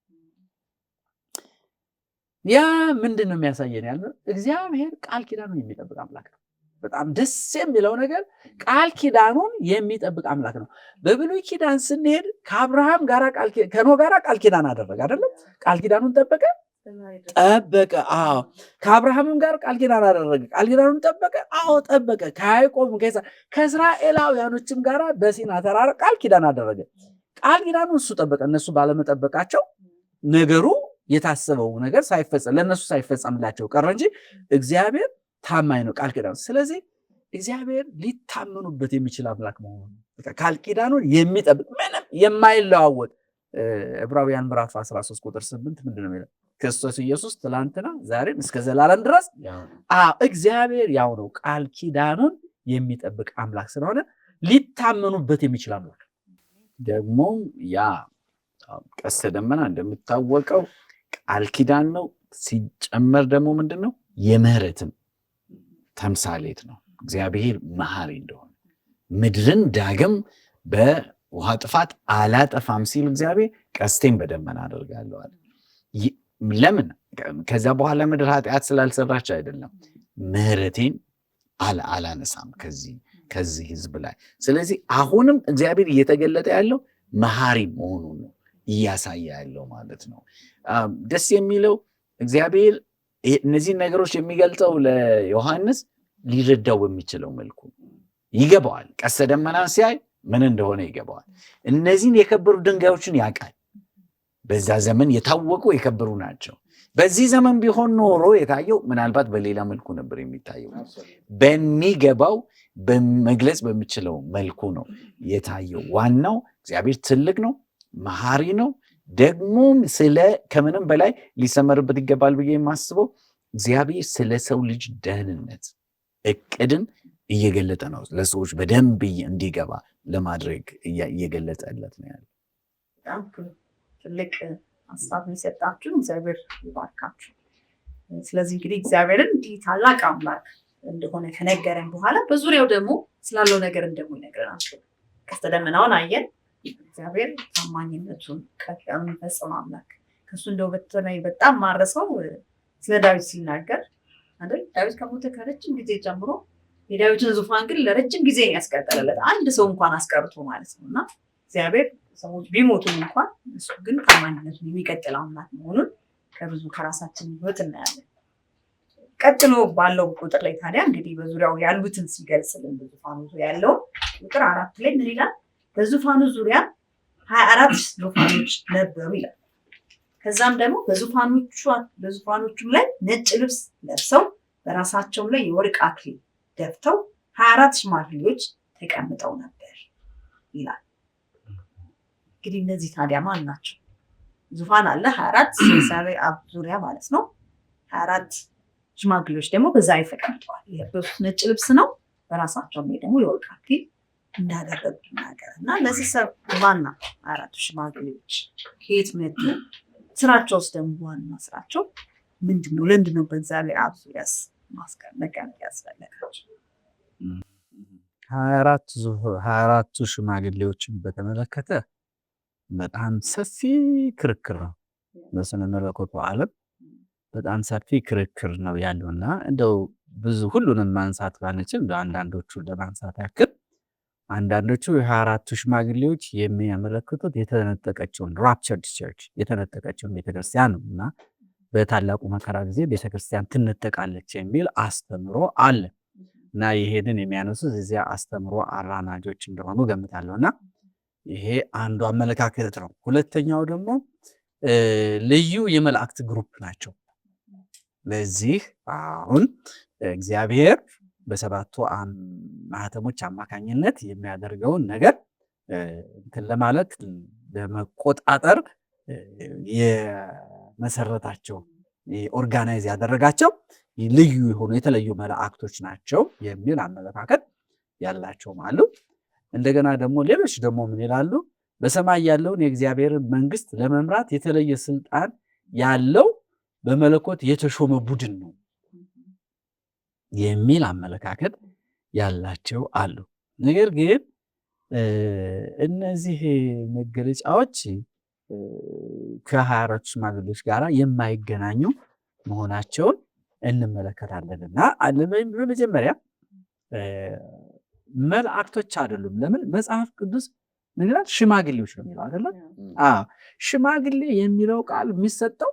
ያ ምንድን ነው የሚያሳየን? ያለ እግዚአብሔር ቃል ኪዳኑን የሚጠብቅ አምላክ ነው። በጣም ደስ የሚለው ነገር ቃል ኪዳኑን የሚጠብቅ አምላክ ነው። በብሉይ ኪዳን ስንሄድ ከአብርሃም ጋር ከኖህ ጋር ቃል ኪዳን አደረገ አይደለም? ቃል ኪዳኑን ጠበቀ። አዎ። ከአብርሃምም ጋር ቃል ኪዳን አደረገ። ቃል ኪዳኑን ጠበቀ። አዎ ጠበቀ። ከያዕቆብ ከእስራኤላውያኖችም ጋር በሲና ተራራ ቃል ኪዳን አደረገ። ቃል ኪዳኑን እሱ ጠበቀ። እነሱ ባለመጠበቃቸው ነገሩ የታሰበው ነገር ለእነሱ ሳይፈጸምላቸው ቀረ እንጂ እግዚአብሔር ታማኝ ነው ቃል ኪዳኑ። ስለዚህ እግዚአብሔር ሊታመኑበት የሚችል አምላክ መሆኑ ቃል ኪዳኑን የሚጠብቅ ምንም የማይለዋወጥ ዕብራውያን ምዕራፍ 13 ቁጥር 8 ምንድን ነው የሚለው? ክርስቶስ ኢየሱስ ትላንትና ዛሬም እስከ ዘላለም ድረስ እግዚአብሔር ያው ነው። ቃል ኪዳኑን የሚጠብቅ አምላክ ስለሆነ ሊታመኑበት የሚችል አምላክ ደግሞ ያ ቀስተ ደመና እንደሚታወቀው ቃል ኪዳን ነው። ሲጨመር ደግሞ ምንድን ነው? የምህረትም ተምሳሌት ነው። እግዚአብሔር መሐሪ እንደሆነ ምድርን ዳግም በውሃ ጥፋት አላጠፋም ሲል እግዚአብሔር ቀስቴን በደመና አደርጋለሁ አለ። ለምን? ከዛ በኋላ ምድር ኃጢአት ስላልሰራች አይደለም፣ ምህረቴን አላነሳም ከዚህ ህዝብ ላይ። ስለዚህ አሁንም እግዚአብሔር እየተገለጠ ያለው መሐሪ መሆኑን ነው እያሳየ ያለው ማለት ነው። ደስ የሚለው እግዚአብሔር እነዚህን ነገሮች የሚገልጸው ለዮሐንስ ሊረዳው በሚችለው መልኩ ይገባዋል። ቀስተ ደመናን ሲያይ ምን እንደሆነ ይገባዋል። እነዚህን የከበሩ ድንጋዮችን ያውቃል። በዛ ዘመን የታወቁ የከበሩ ናቸው። በዚህ ዘመን ቢሆን ኖሮ የታየው ምናልባት በሌላ መልኩ ነበር የሚታየው። በሚገባው በመግለጽ በሚችለው መልኩ ነው የታየው። ዋናው እግዚአብሔር ትልቅ ነው፣ መሐሪ ነው። ደግሞም ከምንም በላይ ሊሰመርበት ይገባል ብዬ የማስበው እግዚአብሔር ስለ ሰው ልጅ ደህንነት እቅድን እየገለጠ ነው። ለሰዎች በደንብ እንዲገባ ለማድረግ እየገለጠለት ነው ያለው። በጣም ትልቅ ሀሳብ የሰጣችሁ እግዚአብሔር ይባርካችሁ። ስለዚህ እንግዲህ እግዚአብሔርን እንዲህ ታላቅ አምላክ እንደሆነ ከነገረን በኋላ በዙሪያው ደግሞ ስላለው ነገር ደግሞ ይነግረናል። ቀስተ ደመናውን አየን። እግዚአብሔር ታማኝነቱን ቀጣዩን የሚፈጽም አምላክ። ከሱ እንደው በጣም ማረሰው ስለ ዳዊት ሲናገር አይደል? ዳዊት ከሞተ ከረጅም ጊዜ ጀምሮ የዳዊትን ዙፋን ግን ለረጅም ጊዜ ያስቀጠለለት አንድ ሰው እንኳን አስቀርቶ ማለት ነው። እና እግዚአብሔር ሰዎች ቢሞቱም እንኳን እሱ ግን ታማኝነቱን የሚቀጥል አምላክ መሆኑን ከብዙ ከራሳችን ሕይወት እናያለን። ቀጥሎ ባለው ቁጥር ላይ ታዲያ እንግዲህ በዙሪያው ያሉትን ሲገልጽልን በዙፋኑ ዙሪያ ያለው ቁጥር 4 ላይ ምን ይላል? በዙፋኑ ዙሪያ 24 ዙፋኖች ነበሩ ይላል። ከዛም ደግሞ በዙፋኖቹም ላይ ነጭ ልብስ ለብሰው በራሳቸውም ላይ የወርቅ አክሊል ደፍተው 24 ሽማግሌዎች ተቀምጠው ነበር ይላል። እንግዲህ እነዚህ ታዲያ ማን ናቸው? ዙፋን አለ 24 እግዚአብሔር አብ ዙሪያ ማለት ነው። 24 ሽማግሌዎች ደግሞ በዛ ላይ ተቀምጠዋል። የለበሱት ነጭ ልብስ ነው። በራሳቸውም ላይ ደግሞ የወርቅ አክሊል እንዳደረጉ ይናገራል። እና እነዚህ ማን ናቸው? 24 ሽማግሌዎች ከየት መጡ? ስራቸውስ ደግሞ ዋና ስራቸው ምንድን ነው? ለምንድን ነው በእግዚአብሔር አብ ዙሪያስ መቀመጥ ያስፈለጋቸው? 24ቱ ሽማግሌዎችን በተመለከተ በጣም ሰፊ ክርክር ነው። በስነ መለኮቱ ዓለም በጣም ሰፊ ክርክር ነው ያለውና እንደው ብዙ ሁሉንም ማንሳት ባንችል አንዳንዶቹን ለማንሳት ያክል አንዳንዶቹ የ24ቱ ሽማግሌዎች የሚያመለክቱት የተነጠቀችውን ራፕቸርድ ቸርች የተነጠቀችውን ቤተክርስቲያን ነው እና በታላቁ መከራ ጊዜ ቤተክርስቲያን ትነጠቃለች የሚል አስተምሮ አለ እና ይሄንን የሚያነሱት እዚያ አስተምሮ አራማጆች እንደሆኑ ገምታለሁ እና ይሄ አንዱ አመለካከት ነው። ሁለተኛው ደግሞ ልዩ የመላእክት ግሩፕ ናቸው። ለዚህ አሁን እግዚአብሔር በሰባቱ ማህተሞች አማካኝነት የሚያደርገውን ነገር እንትን ለማለት ለመቆጣጠር የመሰረታቸው ኦርጋናይዝ ያደረጋቸው ልዩ የሆኑ የተለዩ መላእክቶች ናቸው የሚል አመለካከት ያላቸውም አሉ። እንደገና ደግሞ ሌሎች ደግሞ ምን ይላሉ? በሰማይ ያለውን የእግዚአብሔርን መንግስት ለመምራት የተለየ ስልጣን ያለው በመለኮት የተሾመ ቡድን ነው የሚል አመለካከት ያላቸው አሉ። ነገር ግን እነዚህ መገለጫዎች ከ24 ሽማግሌዎች ጋር የማይገናኙ መሆናቸውን እንመለከታለንና በመጀመሪያ መላእክቶች አይደሉም። ለምን መጽሐፍ ቅዱስ ምን ይላል? ሽማግሌዎች ነው የሚለው አይደለም? ሽማግሌ የሚለው ቃል የሚሰጠው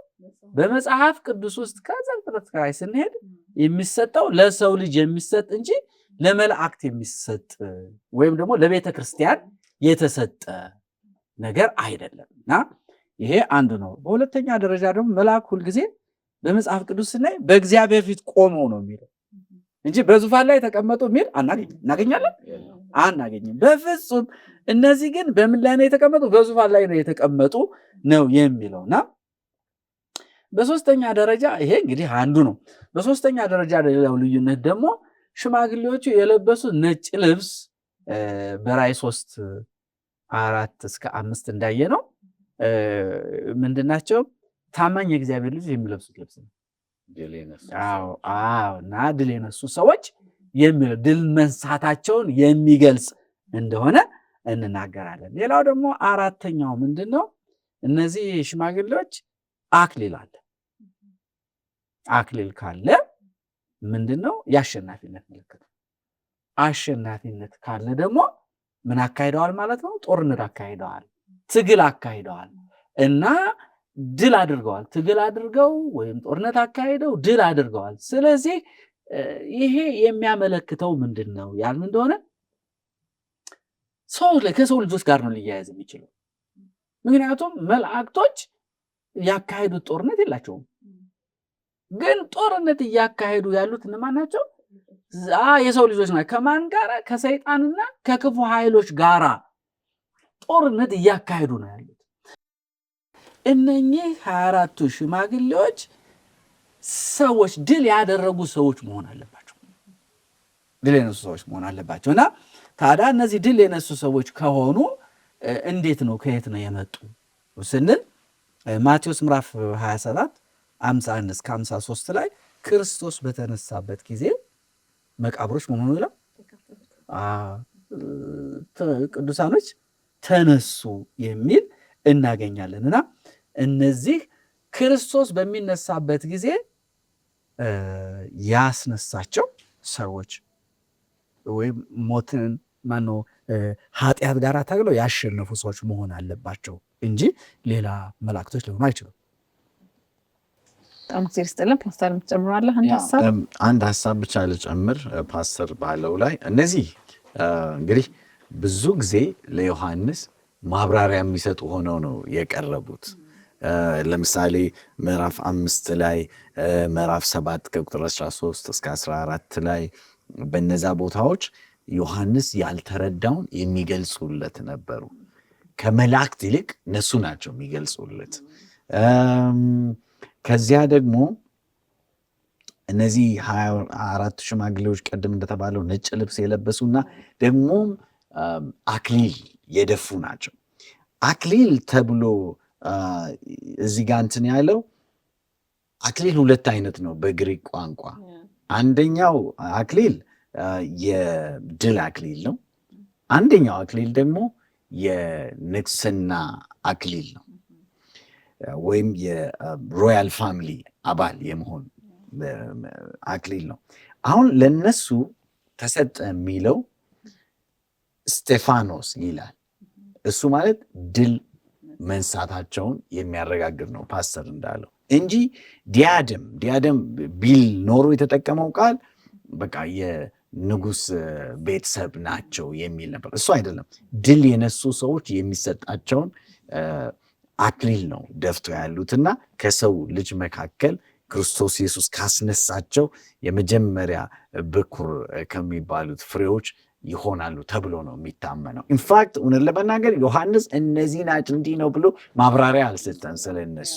በመጽሐፍ ቅዱስ ውስጥ ከዘፍጥረት ጋር ስንሄድ የሚሰጠው ለሰው ልጅ የሚሰጥ እንጂ ለመላእክት የሚሰጥ ወይም ደግሞ ለቤተ ክርስቲያን የተሰጠ ነገር አይደለም እና ይሄ አንዱ ነው። በሁለተኛ ደረጃ ደግሞ መልአክ ሁልጊዜ በመጽሐፍ ቅዱስ ስናይ በእግዚአብሔር ፊት ቆመው ነው የሚለው እንጂ በዙፋን ላይ ተቀመጡ የሚል እናገኛለን? አናገኝም በፍጹም። እነዚህ ግን በምን ላይ ነው የተቀመጡ? በዙፋን ላይ ነው የተቀመጡ ነው የሚለውና በሶስተኛ ደረጃ ይሄ እንግዲህ አንዱ ነው። በሶስተኛ ደረጃ ሌላው ልዩነት ደግሞ ሽማግሌዎቹ የለበሱት ነጭ ልብስ በራዕይ 3:4-5 እንዳየ ነው ምንድናቸው? ታማኝ የእግዚአብሔር ልጅ የሚለብሱት ልብስ ነው። እና ድል የነሱ ሰዎች ድል መንሳታቸውን የሚገልጽ እንደሆነ እንናገራለን። ሌላው ደግሞ አራተኛው ምንድን ነው? እነዚህ ሽማግሌዎች አክሊል አለ። አክሊል ካለ ምንድን ነው? የአሸናፊነት ምልክት። አሸናፊነት ካለ ደግሞ ምን አካሂደዋል ማለት ነው? ጦርነት አካሂደዋል፣ ትግል አካሂደዋል እና ድል አድርገዋል። ትግል አድርገው ወይም ጦርነት አካሂደው ድል አድርገዋል። ስለዚህ ይሄ የሚያመለክተው ምንድን ነው ያልን እንደሆነ ከሰው ልጆች ጋር ነው ሊያያዝ የሚችለው። ምክንያቱም መላእክቶች ያካሄዱት ጦርነት የላቸውም። ግን ጦርነት እያካሄዱ ያሉት እነማን ናቸው? የሰው ልጆች ናቸው። ከማን ጋራ? ከሰይጣንና ከክፉ ኃይሎች ጋራ ጦርነት እያካሄዱ ነው ያሉት። እነኚህ 24ቱ ሽማግሌዎች ሰዎች ድል ያደረጉ ሰዎች መሆን አለባቸው። ድል የነሱ ሰዎች መሆን አለባቸው። እና ታዲያ እነዚህ ድል የነሱ ሰዎች ከሆኑ እንዴት ነው ከየት ነው የመጡ ስንል ማቴዎስ ምዕራፍ 27 51 እስከ 53 ላይ ክርስቶስ በተነሳበት ጊዜ መቃብሮች ምን ሆኑ ይላል? ቅዱሳኖች ተነሱ የሚል እናገኛለን። እና እነዚህ ክርስቶስ በሚነሳበት ጊዜ ያስነሳቸው ሰዎች ወይም ሞትን ማነው ኃጢአት ጋር ታግለው ያሸነፉ ሰዎች መሆን አለባቸው እንጂ ሌላ መላእክቶች ሊሆኑ አይችሉም። በጣም ጊዜ ስጥልን። ፓስተር የምትጨምራለህ አንድ ሀሳብ ብቻ ልጨምር ፓስተር ባለው ላይ። እነዚህ እንግዲህ ብዙ ጊዜ ለዮሐንስ ማብራሪያ የሚሰጡ ሆነው ነው የቀረቡት። ለምሳሌ ምዕራፍ 5 ላይ ምዕራፍ 7 ከቁጥር 13 እስከ 14 ላይ በነዛ ቦታዎች ዮሐንስ ያልተረዳውን የሚገልጹለት ነበሩ። ከመላእክት ይልቅ እነሱ ናቸው የሚገልጹለት። ከዚያ ደግሞ እነዚህ 24 ሽማግሌዎች ቀደም እንደተባለው ነጭ ልብስ የለበሱና ደግሞም አክሊል የደፉ ናቸው። አክሊል ተብሎ እዚህ ጋር እንትን ያለው አክሊል ሁለት አይነት ነው በግሪክ ቋንቋ። አንደኛው አክሊል የድል አክሊል ነው። አንደኛው አክሊል ደግሞ የንግስና አክሊል ነው፣ ወይም የሮያል ፋሚሊ አባል የመሆን አክሊል ነው። አሁን ለነሱ ተሰጠ የሚለው ስቴፋኖስ ይላል። እሱ ማለት ድል መንሳታቸውን የሚያረጋግጥ ነው ፓስተር እንዳለው እንጂ ዲያደም ቢል ኖሮ የተጠቀመው ቃል በቃ የንጉስ ቤተሰብ ናቸው የሚል ነበር። እሱ አይደለም። ድል የነሱ ሰዎች የሚሰጣቸውን አክሊል ነው ደፍተው ያሉትና ከሰው ልጅ መካከል ክርስቶስ ኢየሱስ ካስነሳቸው የመጀመሪያ ብኩር ከሚባሉት ፍሬዎች ይሆናሉ ተብሎ ነው የሚታመነው። ኢንፋክት እውነት ለመናገር ዮሐንስ እነዚህ ናቸው እንዲህ ነው ብሎ ማብራሪያ አልሰጠን ስለነሱ።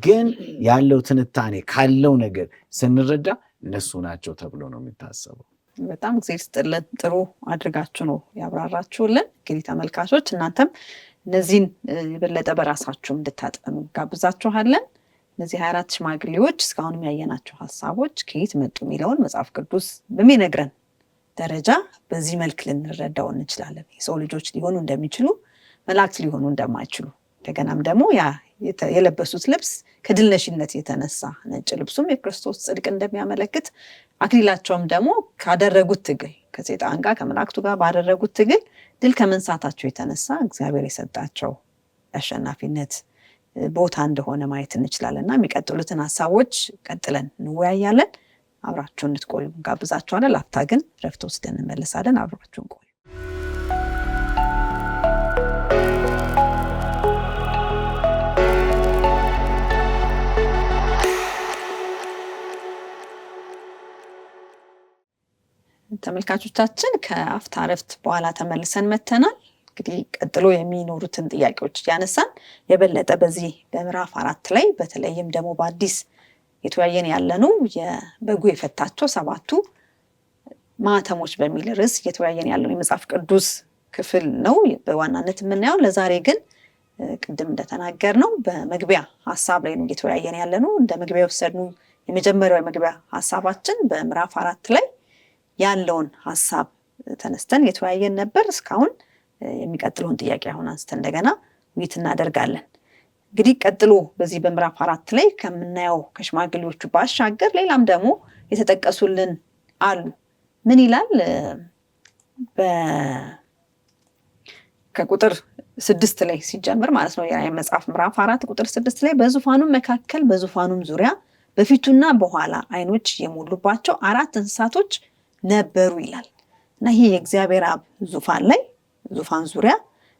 ግን ያለው ትንታኔ ካለው ነገር ስንረዳ እነሱ ናቸው ተብሎ ነው የሚታሰበው። በጣም ጊዜ ስጥልን። ጥሩ አድርጋችሁ ነው ያብራራችሁልን። እንግዲህ ተመልካቾች እናንተም እነዚህን የበለጠ በራሳችሁ እንድታጠኑ ጋብዛችኋለን። እነዚህ 24 ሽማግሌዎች እስካሁን የሚያየናቸው ሀሳቦች ከየት መጡ የሚለውን መጽሐፍ ቅዱስ በሚነግረን ደረጃ በዚህ መልክ ልንረዳው እንችላለን። የሰው ልጆች ሊሆኑ እንደሚችሉ፣ መላእክት ሊሆኑ እንደማይችሉ፣ እንደገናም ደግሞ ያ የለበሱት ልብስ ከድልነሽነት የተነሳ ነጭ ልብሱም የክርስቶስ ጽድቅ እንደሚያመለክት፣ አክሊላቸውም ደግሞ ካደረጉት ትግል ከሰይጣን ጋር ከመላእክቱ ጋር ባደረጉት ትግል ድል ከመንሳታቸው የተነሳ እግዚአብሔር የሰጣቸው የአሸናፊነት ቦታ እንደሆነ ማየት እንችላለን። እና የሚቀጥሉትን ሀሳቦች ቀጥለን እንወያያለን። አብራችሁን እንድትቆዩ ጋብዛችኋለን። ላፍታ ግን ረፍት ወስደን እንመለሳለን። አብራችሁን ቆዩ። ተመልካቾቻችን ከአፍታ ረፍት በኋላ ተመልሰን መተናል። እንግዲህ ቀጥሎ የሚኖሩትን ጥያቄዎች ያነሳን የበለጠ በዚህ በምዕራፍ 4 ላይ በተለይም ደግሞ በአዲስ የተወያየን ያለነው የበጉ የፈታቸው 7ቱ ማህተሞች በሚል ርዕስ የተወያየን ያለነው የመጽሐፍ ቅዱስ ክፍል ነው በዋናነት የምናየው። ለዛሬ ግን ቅድም እንደተናገርነው በመግቢያ ሐሳብ ላይ ነው የተወያየን ያለነው። እንደ መግቢያ ወሰድነው የመጀመሪያው የመግቢያ ሐሳባችን በምዕራፍ 4 ላይ ያለውን ሐሳብ ተነስተን የተወያየን ነበር። እስካሁን የሚቀጥለውን ጥያቄ አሁን አንስተን እንደገና ውይይት እናደርጋለን። እንግዲህ ቀጥሎ በዚህ በምዕራፍ 4 ላይ ከምናየው ከሽማግሌዎቹ ባሻገር ሌላም ደግሞ የተጠቀሱልን አሉ። ምን ይላል? ከቁጥር 6 ላይ ሲጀምር ማለት ነው የመጽሐፍ ምዕራፍ 4 ቁጥር 6 ላይ በዙፋኑም መካከል በዙፋኑም ዙሪያ በፊቱና በኋላ ዓይኖች የሞሉባቸው 4 እንስሳቶች ነበሩ ይላል። እና ይሄ የእግዚአብሔር አብ ዙፋን ላይ ዙፋን ዙሪያ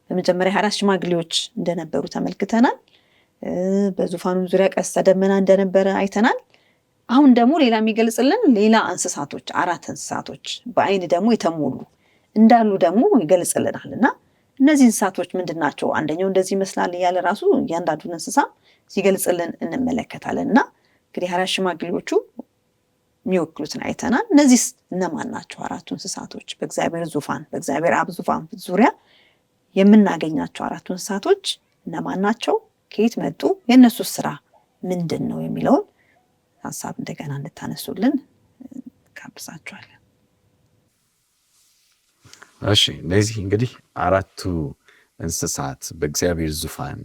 በመጀመሪያ 24 ሽማግሌዎች እንደነበሩ ተመልክተናል። በዙፋኑ ዙሪያ ቀስተ ደመና እንደነበረ አይተናል። አሁን ደግሞ ሌላ የሚገልጽልን ሌላ እንስሳቶች 4 እንስሳቶች በአይን ደግሞ የተሞሉ እንዳሉ ደግሞ ይገልጽልናል። እና እነዚህ እንስሳቶች ምንድን ናቸው? አንደኛው እንደዚህ ይመስላል እያለ ራሱ እያንዳንዱን እንስሳ ሲገልጽልን እንመለከታለን። እና እንግዲህ 4 ሽማግሌዎቹ የሚወክሉትን አይተናል። እነዚህ እነማን ናቸው? 4ቱ እንስሳቶች በእግዚአብሔር ዙፋን በእግዚአብሔር አብ ዙፋን ዙሪያ የምናገኛቸው 4ቱ እንስሳቶች እነማን ናቸው? ከየት መጡ? የእነሱ ስራ ምንድን ነው የሚለውን ሀሳብ እንደገና እንድታነሱልን ጋብዛችኋለን። እሺ፣ እነዚህ እንግዲህ 4ቱ እንስሳት በእግዚአብሔር ዙፋን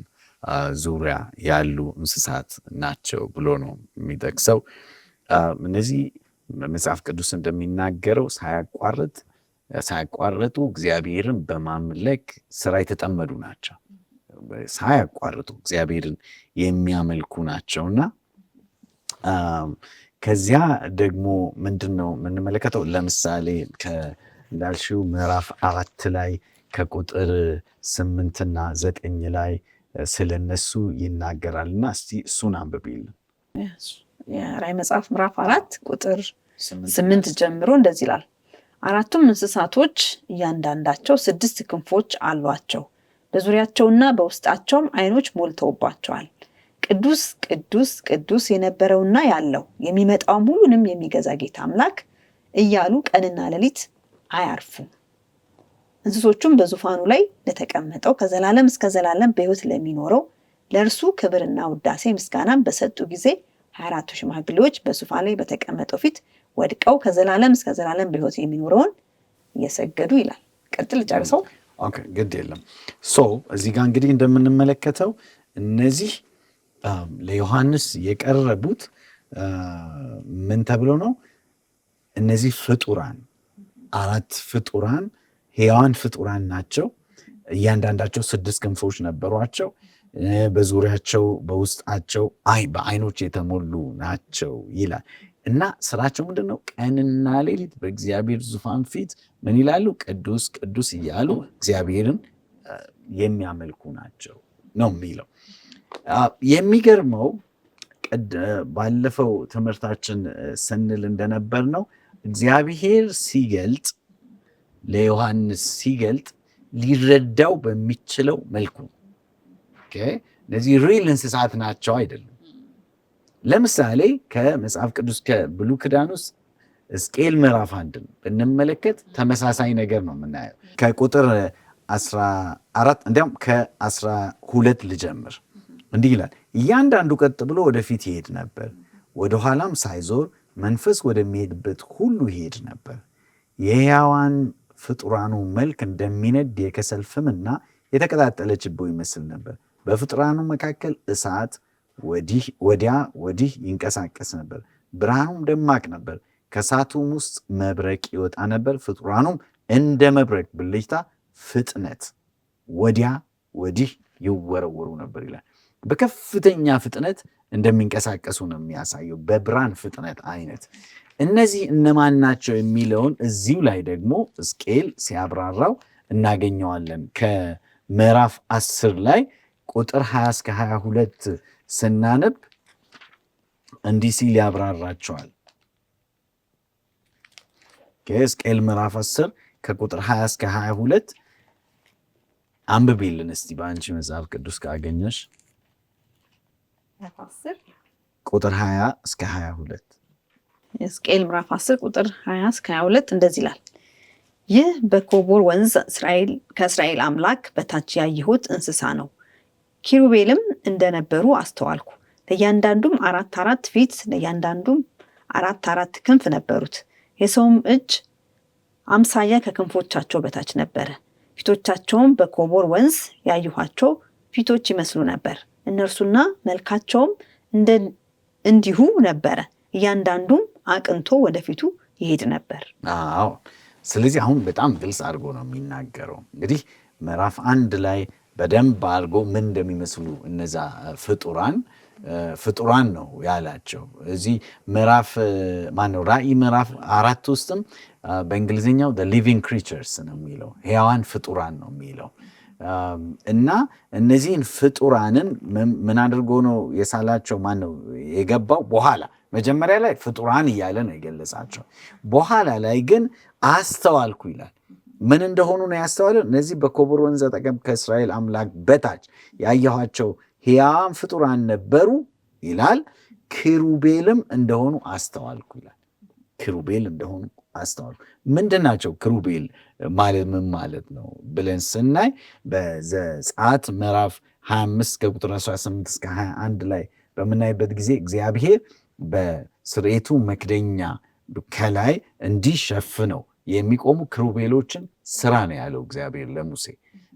ዙሪያ ያሉ እንስሳት ናቸው ብሎ ነው የሚጠቅሰው። እነዚህ መጽሐፍ ቅዱስ እንደሚናገረው ሳያቋርጡ እግዚአብሔርን በማምለክ ስራ የተጠመዱ ናቸው። ሳያቋርጡ እግዚአብሔርን የሚያመልኩ ናቸውና ከዚያ ደግሞ ምንድን ነው የምንመለከተው? ለምሳሌ እንዳልሽው ምዕራፍ 4 ላይ ከቁጥር 8 እና 9 ላይ ስለነሱ ይናገራልና እስቲ እሱን አንብቢልን። የራዕይ መጽሐፍ ምዕራፍ 4 ቁጥር 8 ጀምሮ እንደዚህ ይላል። 4ቱም እንስሳቶች እያንዳንዳቸው 6 ክንፎች አሏቸው፣ በዙሪያቸውና በውስጣቸውም ዓይኖች ሞልተውባቸዋል። ቅዱስ ቅዱስ ቅዱስ የነበረውና ያለው የሚመጣውም ሁሉንም የሚገዛ ጌታ አምላክ እያሉ ቀንና ሌሊት አያርፉም። እንስሶቹም በዙፋኑ ላይ ለተቀመጠው ከዘላለም እስከ ዘላለም በሕይወት ለሚኖረው ለእርሱ ክብርና ውዳሴ ምስጋናን በሰጡ ጊዜ 24ቱ ሽማግሌዎች በዙፋን ላይ በተቀመጠው ፊት ወድቀው ከዘላለም እስከ ዘላለም በሕይወት የሚኖረውን እየሰገዱ ይላል። ቀጥል ጨርሰው። ኦኬ፣ ግድ የለም። እዚህ ጋር እንግዲህ እንደምንመለከተው እነዚህ ለዮሐንስ የቀረቡት ምን ተብሎ ነው? እነዚህ ፍጡራን 4 ፍጡራን ሕያዋን ፍጡራን ናቸው። እያንዳንዳቸው 6 ክንፎች ነበሯቸው። በዙሪያቸው በውስጣቸው በዓይኖች የተሞሉ ናቸው ይላል እና ስራቸው ምንድን ነው? ቀንና ሌሊት በእግዚአብሔር ዙፋን ፊት ምን ይላሉ? ቅዱስ ቅዱስ እያሉ እግዚአብሔርን የሚያመልኩ ናቸው ነው የሚለው። የሚገርመው ባለፈው ትምህርታችን ስንል እንደነበር ነው እግዚአብሔር ሲገልጥ ለዮሐንስ ሲገልጥ ሊረዳው በሚችለው መልኩ እነዚህ ሪል እንስሳት ናቸው አይደሉም። ለምሳሌ ከመጽሐፍ ቅዱስ ከብሉይ ኪዳን ውስጥ ሕዝቅኤል ምዕራፍ 1 ብንመለከት ተመሳሳይ ነገር ነው የምናየው። ከቁጥር 14 እንዲያውም ከ12 ልጀምር። እንዲህ ይላል፣ እያንዳንዱ ቀጥ ብሎ ወደፊት ይሄድ ነበር፣ ወደኋላም ሳይዞር መንፈስ ወደሚሄድበት ሁሉ ይሄድ ነበር። የሕያዋን ፍጡራኑ መልክ እንደሚነድ የከሰል ፍምና የተቀጣጠለ ችቦ ይመስል ነበር። በፍጡራኑ መካከል እሳት ወዲያ ወዲህ ይንቀሳቀስ ነበር። ብርሃኑም ደማቅ ነበር። ከእሳቱም ውስጥ መብረቅ ይወጣ ነበር። ፍጡራኑም እንደ መብረቅ ብልጭታ ፍጥነት ወዲያ ወዲህ ይወረወሩ ነበር ይላል። በከፍተኛ ፍጥነት እንደሚንቀሳቀሱ ነው የሚያሳየው፣ በብርሃን ፍጥነት አይነት። እነዚህ እነማን ናቸው የሚለውን እዚሁ ላይ ደግሞ ሕዝቅኤል ሲያብራራው እናገኘዋለን። ከምዕራፍ 10 ላይ ቁጥር 20 እስከ 22 ስናነብ እንዲህ ሲል ያብራራቸዋል። ሕዝቅኤል ምዕራፍ 10 ከቁጥር 20 እስከ 22 አንብቤልን እስቲ በአንቺ መጽሐፍ ቅዱስ ካገኘሽ። ቁጥር 20 እስከ 22 ሕዝቅኤል ምዕራፍ 10 ቁጥር 20 እስከ 22 እንደዚህ ይላል። ይህ በኮቦር ወንዝ ከእስራኤል አምላክ በታች ያየሁት እንስሳ ነው። ኪሩቤልም እንደነበሩ አስተዋልኩ። ለእያንዳንዱም 4 ፊት፣ ለእያንዳንዱም 4 ክንፍ ነበሩት። የሰውም እጅ አምሳያ ከክንፎቻቸው በታች ነበረ። ፊቶቻቸውም በኮቦር ወንዝ ያየኋቸው ፊቶች ይመስሉ ነበር። እነርሱና መልካቸውም እንዲሁ ነበረ። እያንዳንዱም አቅንቶ ወደፊቱ ይሄድ ነበር። አዎ፣ ስለዚህ አሁን በጣም ግልጽ አድርጎ ነው የሚናገረው። እንግዲህ ምዕራፍ 1 ላይ በደንብ አድርጎ ምን እንደሚመስሉ እነዛ ፍጡራን ነው ያላቸው። እዚህ ራእይ ምዕራፍ 4 ውስጥም በእንግሊዝኛው the living creatures ነው የሚለው፣ ሕያዋን ፍጡራን ነው የሚለው። እና እነዚህን ፍጡራንን ምን አድርጎ ነው የሳላቸው? ማን ነው የገባው? በኋላ መጀመሪያ ላይ ፍጡራን እያለ ነው የገለጻቸው። በኋላ ላይ ግን አስተዋልኩ ይላል። ምን እንደሆኑ ነው ያስተዋለው? እነዚህ በኮቦር ወንዝ አጠገብ ከእስራኤል አምላክ በታች ያየኋቸው ሕያዋን ፍጡራን ነበሩ ይላል። ኪሩቤልም እንደሆኑ አስተዋልኩ ይላል። ኪሩቤል እንደሆኑ አስተዋልኩ። ምንድን ናቸው ኪሩቤል ማለት? ምን ማለት ነው ብለን ስናይ በዘጸአት ምዕራፍ 25 ከቁጥር 18 እስከ 21 ላይ በምናይበት ጊዜ እግዚአብሔር በስርየቱ መክደኛ ከላይ እንዲሸፍነው የሚቆሙ ኪሩቤሎችን ስራ ነው ያለው እግዚአብሔር ለሙሴ።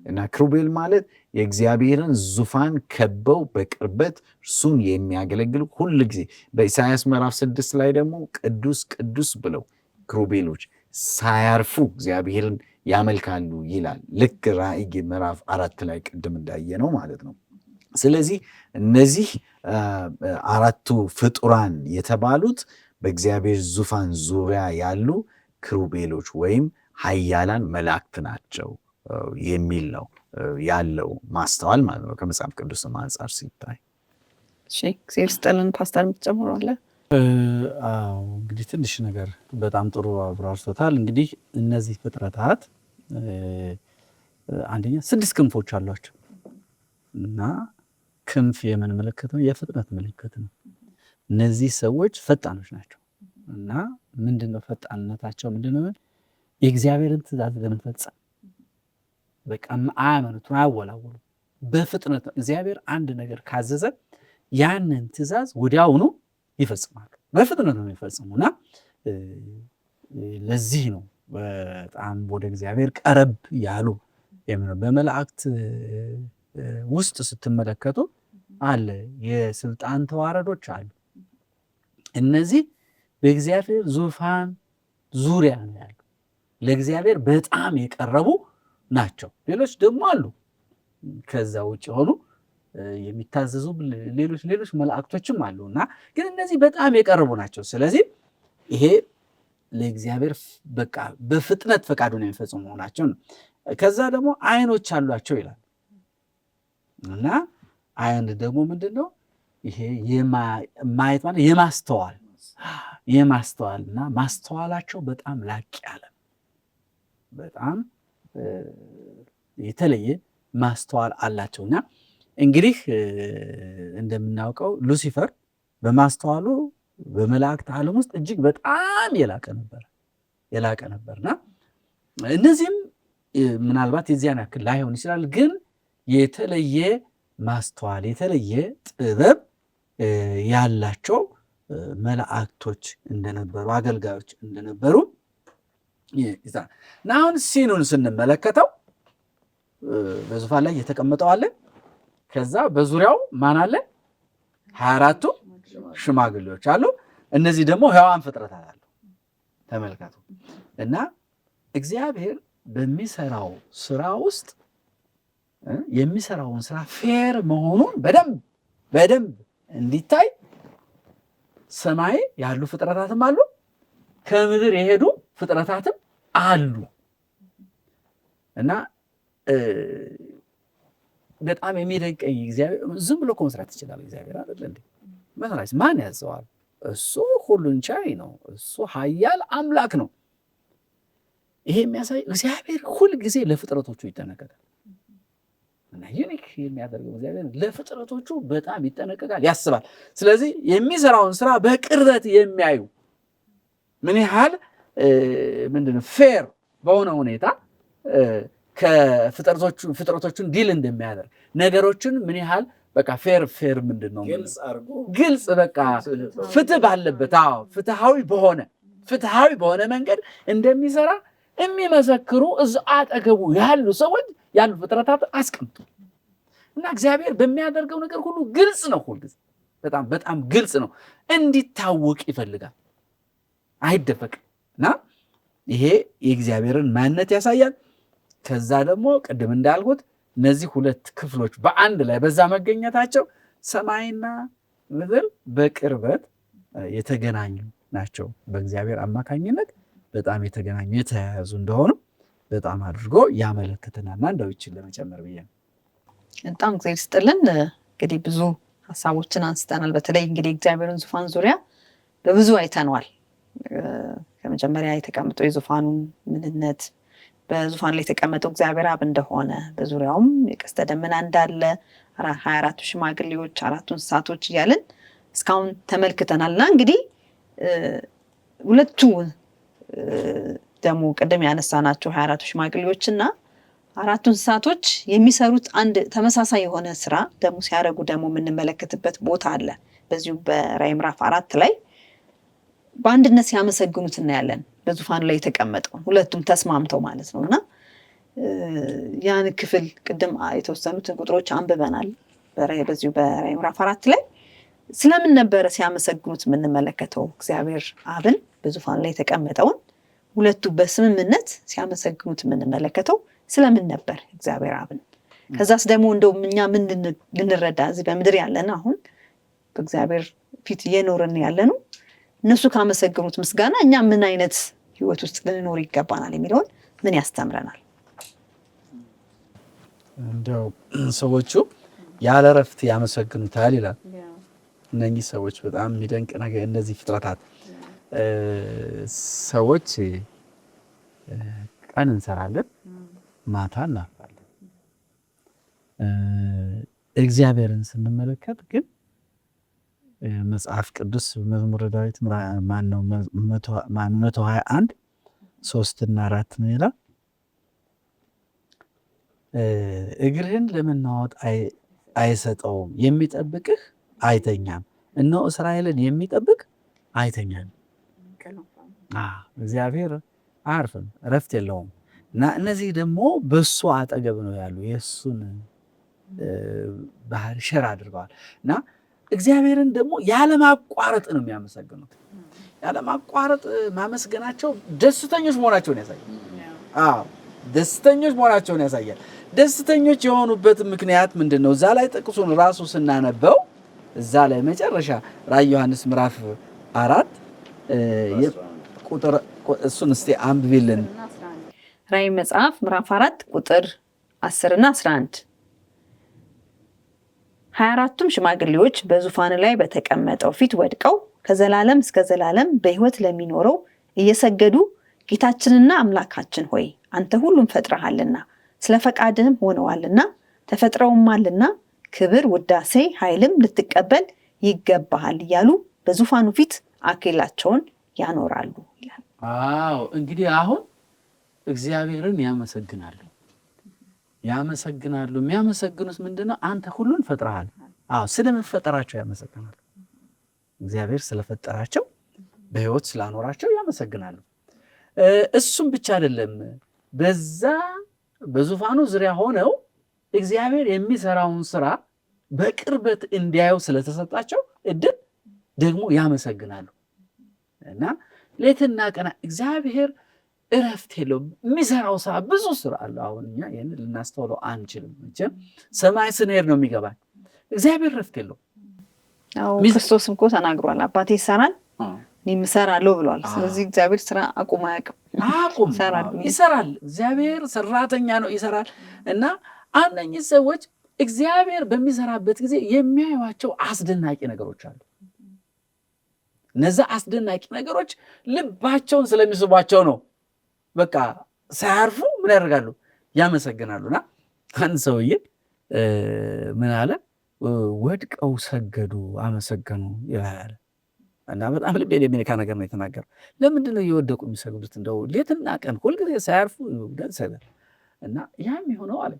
እና ኪሩቤል ማለት የእግዚአብሔርን ዙፋን ከበው በቅርበት እርሱን የሚያገለግሉ ሁል ጊዜ በኢሳይያስ ምዕራፍ 6 ላይ ደግሞ ቅዱስ ቅዱስ ብለው ኪሩቤሎች ሳያርፉ እግዚአብሔርን ያመልካሉ ይላል። ልክ ራእይ ምዕራፍ 4 ላይ ቅድም እንዳየነው ማለት ነው። ስለዚህ እነዚህ አራቱ ፍጡራን የተባሉት በእግዚአብሔር ዙፋን ዙሪያ ያሉ ኪሩቤሎች ወይም ኃያላን መላእክት ናቸው የሚል ነው ያለው ማስተዋል ማለት ነው ከመጽሐፍ ቅዱስ አንጻር ሲታይ። እሺ እግዚአብሔር ይስጥልን። ፓስተር የምትጨምረው አለ? እንግዲህ ትንሽ ነገር በጣም ጥሩ አብራርቶታል። እንግዲህ እነዚህ ፍጥረታት አንደኛ 6 ክንፎች አሏቸው እና ክንፍ የምን ምልክት ነው? የፍጥነት ምልክት ነው። እነዚህ ሰዎች ፈጣኖች ናቸው እና ምንድነው ፈጣንነታቸው? ምንድነው? የእግዚአብሔርን ትእዛዝ ለመፈጸም በቃ አያመኑትም፣ አያወላወሉ በፍጥነት ነው። እግዚአብሔር አንድ ነገር ካዘዘ ያንን ትእዛዝ ወዲያውኑ ይፈጽማሉ። በፍጥነት ነው የሚፈጽሙና ለዚህ ነው በጣም ወደ እግዚአብሔር ቀረብ ያሉ በመላእክት ውስጥ ስትመለከቱ አለ የስልጣን ተዋረዶች አሉ። እነዚህ በእግዚአብሔር ዙፋን ዙሪያ ነው ያሉ፣ ለእግዚአብሔር በጣም የቀረቡ ናቸው። ሌሎች ደግሞ አሉ ከዛ ውጭ ሆኑ የሚታዘዙ ሌሎች መላእክቶችም አሉ እና ግን እነዚህ በጣም የቀረቡ ናቸው። ስለዚህ ይሄ ለእግዚአብሔር በቃ በፍጥነት ፈቃዱን የሚፈጽሙ መሆናቸው ነው። ከዛ ደግሞ አይኖች አሏቸው ይላል እና አይን ደግሞ ምንድን ነው? ይሄ ማየት ማለት የማስተዋል እና ማስተዋላቸው በጣም ላቅ ያለ በጣም የተለየ ማስተዋል አላቸውና እንግዲህ እንደምናውቀው ሉሲፈር በማስተዋሉ በመላእክት ዓለም ውስጥ እጅግ በጣም የላቀ ነበርና እነዚህም ምናልባት የዚያን ያክል ላይሆን ይችላል፣ ግን የተለየ ማስተዋል የተለየ ጥበብ ያላቸው መላእክቶች እንደነበሩ አገልጋዮች እንደነበሩ ይዛል እና አሁን ሲኑን ስንመለከተው በዙፋን ላይ የተቀመጠው አለ። ከዛ በዙሪያው ማን አለ? 24ቱ ሽማግሌዎች አሉ። እነዚህ ደግሞ ሕያዋን ፍጥረታት አሉ። ተመልከቱ እና እግዚአብሔር በሚሰራው ስራ ውስጥ የሚሰራውን ስራ ፌር መሆኑን በደንብ እንዲታይ ሰማይ ያሉ ፍጥረታትም አሉ፣ ከምድር የሄዱ ፍጥረታትም አሉ እና በጣም የሚደንቀኝ እግዚአብሔር ዝም ብሎ እኮ መስራት ይችላል። እግዚአብሔር አይደል እንዴ? መስራት ማን ያዘዋል? እሱ ሁሉን ቻይ ነው። እሱ ኃያል አምላክ ነው። ይሄ የሚያሳይ እግዚአብሔር ሁል ጊዜ ለፍጥረቶቹ ይጠነቀቃል እና ዩኒክ የሚያደርገው እግዚአብሔር ለፍጥረቶቹ በጣም ይጠነቀቃል፣ ያስባል። ስለዚህ የሚሰራውን ስራ በቅርበት የሚያዩ ምን ያህል ምንድነው ፌር በሆነ ሁኔታ ፍጥረቶቹን ዲል እንደሚያደርግ ነገሮችን ምን ያህል በቃ ፌር ምንድነው ግልጽ በቃ ፍትህ ባለበት ፍትሃዊ በሆነ መንገድ እንደሚሰራ የሚመሰክሩ እዛ አጠገቡ ያሉ ሰዎች ያሉ ፍጥረታት አስቀምጡ እና እግዚአብሔር በሚያደርገው ነገር ሁሉ ግልጽ ነው። ሁልጊዜ በጣም ግልጽ ነው፣ እንዲታወቅ ይፈልጋል፣ አይደበቅም እና ይሄ የእግዚአብሔርን ማንነት ያሳያል። ከዛ ደግሞ ቅድም እንዳልኩት እነዚህ ሁለት ክፍሎች በአንድ ላይ በዛ መገኘታቸው ሰማይና ምድር በቅርበት የተገናኙ ናቸው። በእግዚአብሔር አማካኝነት በጣም የተገናኙ የተያያዙ እንደሆኑ በጣም አድርጎ ያመለክተናልና እንደው ይችን ለመጨመር ብዬ ነው። በጣም እግዚአብሔር ይስጥልን። እንግዲህ ብዙ ሀሳቦችን አንስተናል። በተለይ እንግዲህ እግዚአብሔርን ዙፋን ዙሪያ በብዙ አይተነዋል። ከመጀመሪያ የተቀመጠው የዙፋኑን ምንነት፣ በዙፋን ላይ የተቀመጠው እግዚአብሔር አብ እንደሆነ፣ በዙሪያውም የቀስተ ደመና እንዳለ 24ቱ ሽማግሌዎች፣ 4ቱ እንስሳቶች እያልን እስካሁን ተመልክተናል። እና እንግዲህ ሁለቱ ደግሞ ቅድም ያነሳናቸው 24ቱ ሽማግሌዎች እና 4ቱ እንስሳቶች የሚሰሩት አንድ ተመሳሳይ የሆነ ስራ ደግሞ ሲያደርጉ ደግሞ የምንመለከትበት ቦታ አለ። በዚሁ በራዕይ ምዕራፍ 4 ላይ በአንድነት ሲያመሰግኑት እናያለን። በዙፋኑ ላይ የተቀመጠው ሁለቱም ተስማምተው ማለት ነው። እና ያን ክፍል ቅድም የተወሰኑትን ቁጥሮች አንብበናል። በዚሁ በራዕይ ምዕራፍ 4 ላይ ስለምን ነበረ ሲያመሰግኑት የምንመለከተው? እግዚአብሔር አብን በዙፋኑ ላይ የተቀመጠውን ሁለቱ በስምምነት ሲያመሰግኑት የምንመለከተው ስለምን ነበር እግዚአብሔር አብን? ከዛስ ደግሞ እንደው እኛ ምን ልንረዳ እዚህ በምድር ያለን አሁን በእግዚአብሔር ፊት እየኖርን ያለነው እነሱ ካመሰግኑት ምስጋና እኛ ምን አይነት ህይወት ውስጥ ልንኖር ይገባናል የሚለውን ምን ያስተምረናል? እንደው ሰዎቹ ያለ እረፍት ያመሰግኑታል ይላል። እነኚህ ሰዎች በጣም የሚደንቅ ነገር፣ እነዚህ ፍጥረታት ሰዎች ቀን እንሰራለን፣ ማታ እናርፋለን። እግዚአብሔርን ስንመለከት ግን መጽሐፍ ቅዱስ መዝሙረ ዳዊት ማነው 121 3 እና 4 ነው ይላል። እግርህን ለመናወጥ አይሰጠውም፣ የሚጠብቅህ አይተኛም። እነሆ እስራኤልን የሚጠብቅ አይተኛም። እግዚአብሔር አያርፍም፣ እረፍት የለውም። እና እነዚህ ደግሞ በሱ አጠገብ ነው ያሉ፣ የእሱን ባህሪ ሸር አድርገዋል። እና እግዚአብሔርን ደግሞ ያለማቋረጥ ነው የሚያመሰግኑት። ያለማቋረጥ ማመስገናቸው ደስተኞች መሆናቸውን ያሳያል። ደስተኞች መሆናቸውን ያሳያል። ደስተኞች የሆኑበት ምክንያት ምንድን ነው? እዛ ላይ ጥቅሱን ራሱ ስናነበው እዛ ላይ መጨረሻ ራዕይ ዮሐንስ ምዕራፍ 4 ቁጥር እሱን እስቲ አንብቢልን። ራዕይ መጽሐፍ ምዕራፍ 4 ቁጥር 10 እና 11 24ቱም ሽማግሌዎች በዙፋን ላይ በተቀመጠው ፊት ወድቀው ከዘላለም እስከ ዘላለም በሕይወት ለሚኖረው እየሰገዱ ጌታችንና አምላካችን ሆይ አንተ ሁሉም ፈጥረሃልና ስለ ፈቃድህም ሆነዋልና ተፈጥረውማልና ክብር፣ ውዳሴ፣ ኃይልም ልትቀበል ይገባሃል እያሉ በዙፋኑ ፊት አክሊላቸውን ያኖራሉ ይላል። እንግዲህ አሁን እግዚአብሔርን ያመሰግናሉ። የሚያመሰግኑት ምንድነው? አንተ ሁሉን ፈጥረሃል። ስለመፈጠራቸው ያመሰግናሉ። እግዚአብሔር ስለፈጠራቸው በሕይወት ስላኖራቸው ያመሰግናሉ። እሱም ብቻ አይደለም፣ በዛ በዙፋኑ ዙሪያ ሆነው እግዚአብሔር የሚሰራውን ስራ በቅርበት እንዲያዩ ስለተሰጣቸው እድል ደግሞ ያመሰግናሉ። እና ሌትና ቀና እግዚአብሔር እረፍት የለውም። የሚሰራው ስራ ብዙ ስራ አለ። አሁን እኛ ይህን ልናስተውለው አንችልም። ሰማይ ስንሄድ ነው የሚገባል። እግዚአብሔር እረፍት የለውም። ክርስቶስም እኮ ተናግሯል። አባቴ ይሰራል እኔም እሰራለሁ ብሏል። ስለዚህ እግዚአብሔር ስራ አቁም አያውቅም። ይሰራል። እግዚአብሔር ሰራተኛ ነው፣ ይሰራል። እና እነኚህ ሰዎች እግዚአብሔር በሚሰራበት ጊዜ የሚያዩዋቸው አስደናቂ ነገሮች አሉ። እነዛ አስደናቂ ነገሮች ልባቸውን ስለሚስቧቸው ነው። በቃ ሳያርፉ ምን ያደርጋሉ? ያመሰግናሉና አንድ ሰውዬ ምን አለ? ወድቀው ሰገዱ፣ አመሰገኑ ይላል። እና በጣም ልብ የሚነካ ነገር ነው የተናገረው። ለምንድን ነው እየወደቁ የሚሰግዱት? እንደው ሌትና ቀን ሁልጊዜ ሳያርፉ ሰገድ እና ያም የሆነው አለ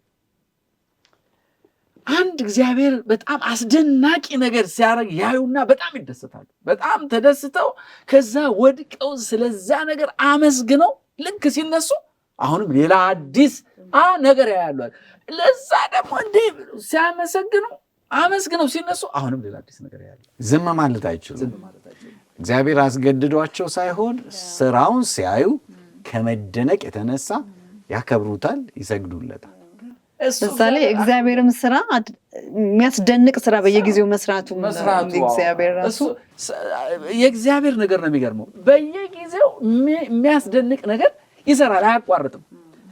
አንድ እግዚአብሔር በጣም አስደናቂ ነገር ሲያደርግ ያዩና በጣም ይደሰታሉ። በጣም ተደስተው ከዛ ወድቀው ስለዛ ነገር አመስግነው ልክ ሲነሱ አሁንም ሌላ አዲስ ነገር ያያሉ። ለዛ ደግሞ እንዲህ ሲያመሰግኑ አመስግነው ሲነሱ አሁንም ሌላ አዲስ ነገር ያያሉ። ዝም ማለት አይችሉም። እግዚአብሔር አስገድዷቸው ሳይሆን ስራውን ሲያዩ ከመደነቅ የተነሳ ያከብሩታል፣ ይሰግዱለታል። ምሳሌ እግዚአብሔርም ስራ የሚያስደንቅ ስራ በየጊዜው መስራቱ የእግዚአብሔር ነገር ነው የሚገርመው። በየጊዜው የሚያስደንቅ ነገር ይሰራል፣ አያቋርጥም።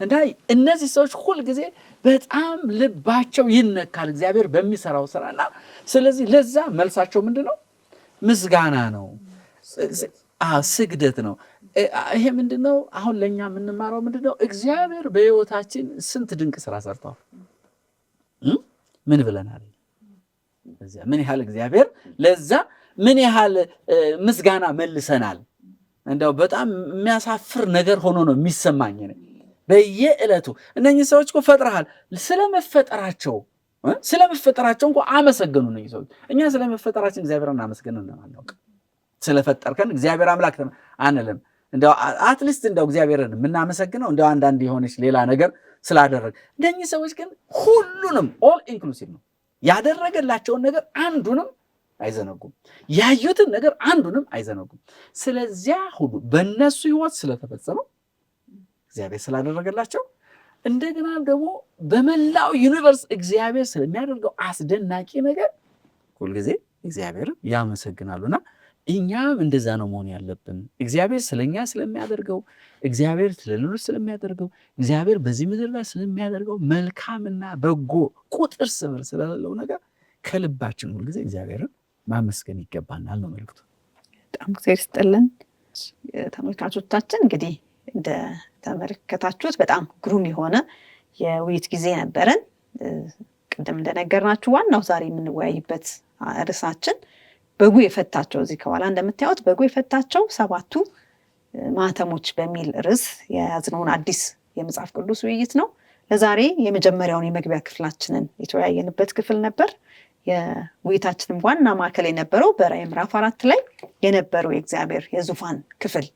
እና እነዚህ ሰዎች ሁልጊዜ በጣም ልባቸው ይነካል እግዚአብሔር በሚሰራው ስራና ስለዚህ ለዛ መልሳቸው ምንድን ነው? ምስጋና ነው፣ ስግደት ነው። ይሄ ምንድን ነው? አሁን ለእኛ የምንማረው ምንድን ነው? እግዚአብሔር በሕይወታችን ስንት ድንቅ ስራ ሰርቷል። ምን ብለናል? ምን ያህል እግዚአብሔር ለዛ ምን ያህል ምስጋና መልሰናል። እንደው በጣም የሚያሳፍር ነገር ሆኖ ነው የሚሰማኝ በየዕለቱ እነኚህ ሰዎች እኮ ፈጥረሃል ስለመፈጠራቸው እንኳ አመሰገኑ ነው ሰዎች። እኛ ስለመፈጠራችን እግዚአብሔርን አመስገንን አናውቅም። ስለፈጠርከን እግዚአብሔር አምላክ አንልም። እንደው አትሊስት እንደው እግዚአብሔርን የምናመሰግነው እንደው አንዳንድ የሆነች ሌላ ነገር ስላደረገ። እነኚህ ሰዎች ግን ሁሉንም ኦል ኢንክሉሲቭ ነው ያደረገላቸውን ነገር አንዱንም አይዘነጉም። ያዩትን ነገር አንዱንም አይዘነጉም። ስለዚያ ሁሉ በእነሱ ህይወት ስለተፈጸመው እግዚአብሔር ስላደረገላቸው እንደገና ደግሞ በመላው ዩኒቨርስ እግዚአብሔር ስለሚያደርገው አስደናቂ ነገር ሁልጊዜ እግዚአብሔርን ያመሰግናሉና እኛም እንደዛ ነው መሆን ያለብን። እግዚአብሔር ስለኛ ስለሚያደርገው፣ እግዚአብሔር ስለሌሎች ስለሚያደርገው፣ እግዚአብሔር በዚህ ምድር ላይ ስለሚያደርገው መልካምና በጎ ቁጥር ስፍር ስለሌለው ነገር ከልባችን ሁልጊዜ እግዚአብሔርን ማመስገን ይገባናል ነው መልእክቱ። በጣም እግዚአብሔር ይስጥልን። ተመልካቾቻችን እንግዲህ እንደተመለከታችሁት በጣም ግሩም የሆነ የውይይት ጊዜ ነበረን። ቅድም እንደነገርናችሁ ዋናው ዛሬ የምንወያይበት ርዕሳችን በጉ የፈታቸው እዚህ ከኋላ እንደምታዩት በጉ የፈታቸው 7ቱ ማህተሞች በሚል ርዕስ የያዝነውን አዲስ የመጽሐፍ ቅዱስ ውይይት ነው። ለዛሬ የመጀመሪያውን የመግቢያ ክፍላችንን የተወያየንበት ክፍል ነበር። የውይይታችንም ዋና ማዕከል የነበረው በራዕይ ምዕራፍ 4 ላይ የነበረው የእግዚአብሔር የዙፋን ክፍል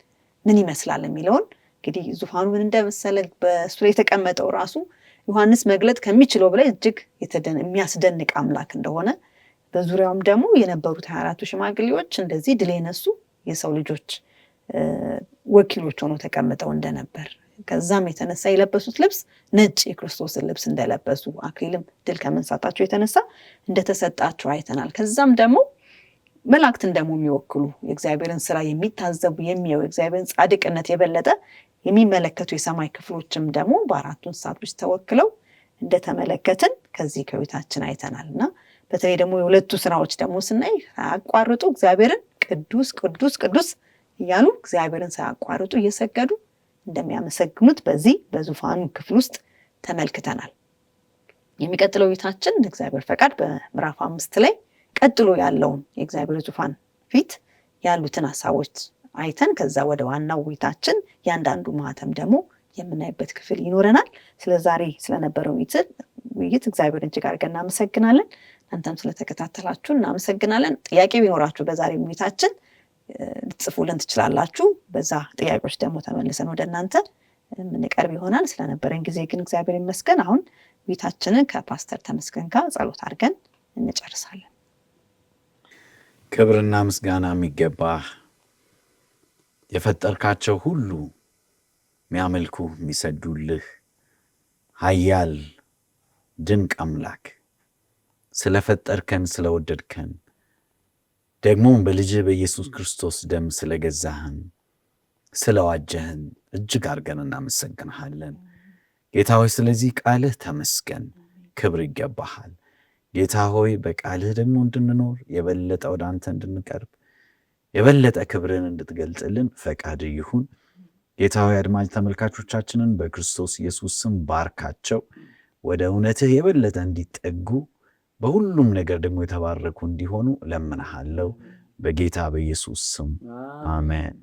ምን ይመስላል የሚለውን እንግዲህ ዙፋኑ ምን እንደመሰለ በእሱ ላይ የተቀመጠው ራሱ ዮሐንስ መግለጥ ከሚችለው በላይ እጅግ የሚያስደንቅ አምላክ እንደሆነ በዙሪያውም ደግሞ የነበሩት 24ቱ ሽማግሌዎች እንደዚህ ድል የነሱ የሰው ልጆች ወኪሎች ሆነው ተቀምጠው እንደነበር ከዛም የተነሳ የለበሱት ልብስ ነጭ የክርስቶስን ልብስ እንደለበሱ አክሊልም ድል ከመንሳታቸው የተነሳ እንደተሰጣቸው አይተናል። ከዛም ደግሞ መላእክትን ደግሞ የሚወክሉ የእግዚአብሔርን ስራ የሚታዘቡ የሚያዩ የእግዚአብሔርን ጻድቅነት የበለጠ የሚመለከቱ የሰማይ ክፍሎችም ደግሞ በአራቱ እንስሳቶች ተወክለው እንደተመለከትን ከዚህ ከውይይታችን አይተናል እና በተለይ ደግሞ የሁለቱ ስራዎች ደግሞ ስናይ ሳያቋርጡ እግዚአብሔርን ቅዱስ ቅዱስ ቅዱስ እያሉ እግዚአብሔርን ሳያቋርጡ እየሰገዱ እንደሚያመሰግኑት በዚህ በዙፋኑ ክፍል ውስጥ ተመልክተናል። የሚቀጥለው ውይይታችን እግዚአብሔር ፈቃድ በምዕራፍ 5 ላይ ቀጥሎ ያለውን የእግዚአብሔር ዙፋን ፊት ያሉትን ሐሳቦች አይተን ከዛ ወደ ዋናው ውይይታችን ያንዳንዱ ማህተም ደግሞ የምናይበት ክፍል ይኖረናል። ስለዛሬ ስለነበረው ውይይት እግዚአብሔርን እጅግ አድርገን እናመሰግናለን። እናንተም ስለተከታተላችሁ እናመሰግናለን። ጥያቄ ቢኖራችሁ በዛሬ ውይይታችን ልትጽፉልን ትችላላችሁ። በዛ ጥያቄዎች ደግሞ ተመልሰን ወደ እናንተ የምንቀርብ ይሆናል። ስለነበረን ጊዜ ግን እግዚአብሔር ይመስገን። አሁን ውይይታችንን ከፓስተር ተመስገን ጋር ጸሎት አድርገን እንጨርሳለን። ክብርና ምስጋና የሚገባህ የፈጠርካቸው ሁሉ የሚያመልኩ የሚሰግዱልህ ኃያል ድንቅ አምላክ ስለፈጠርከን ስለወደድከን ደግሞ በልጅህ በኢየሱስ ክርስቶስ ደም ስለገዛህን ስለዋጀህን እጅግ አድርገን እናመሰግንሃለን ጌታ ሆይ። ስለዚህ ቃልህ ተመስገን፣ ክብር ይገባሃል ጌታ ሆይ። በቃልህ ደግሞ እንድንኖር የበለጠ ወደ አንተ እንድንቀርብ የበለጠ ክብርን እንድትገልጽልን ፈቃድ ይሁን ጌታ ሆይ። አድማጭ ተመልካቾቻችንን በክርስቶስ ኢየሱስ ስም ባርካቸው፣ ወደ እውነትህ የበለጠ እንዲጠጉ በሁሉም ነገር ደግሞ የተባረኩ እንዲሆኑ ለምንሃለው በጌታ በኢየሱስ ስም አሜን።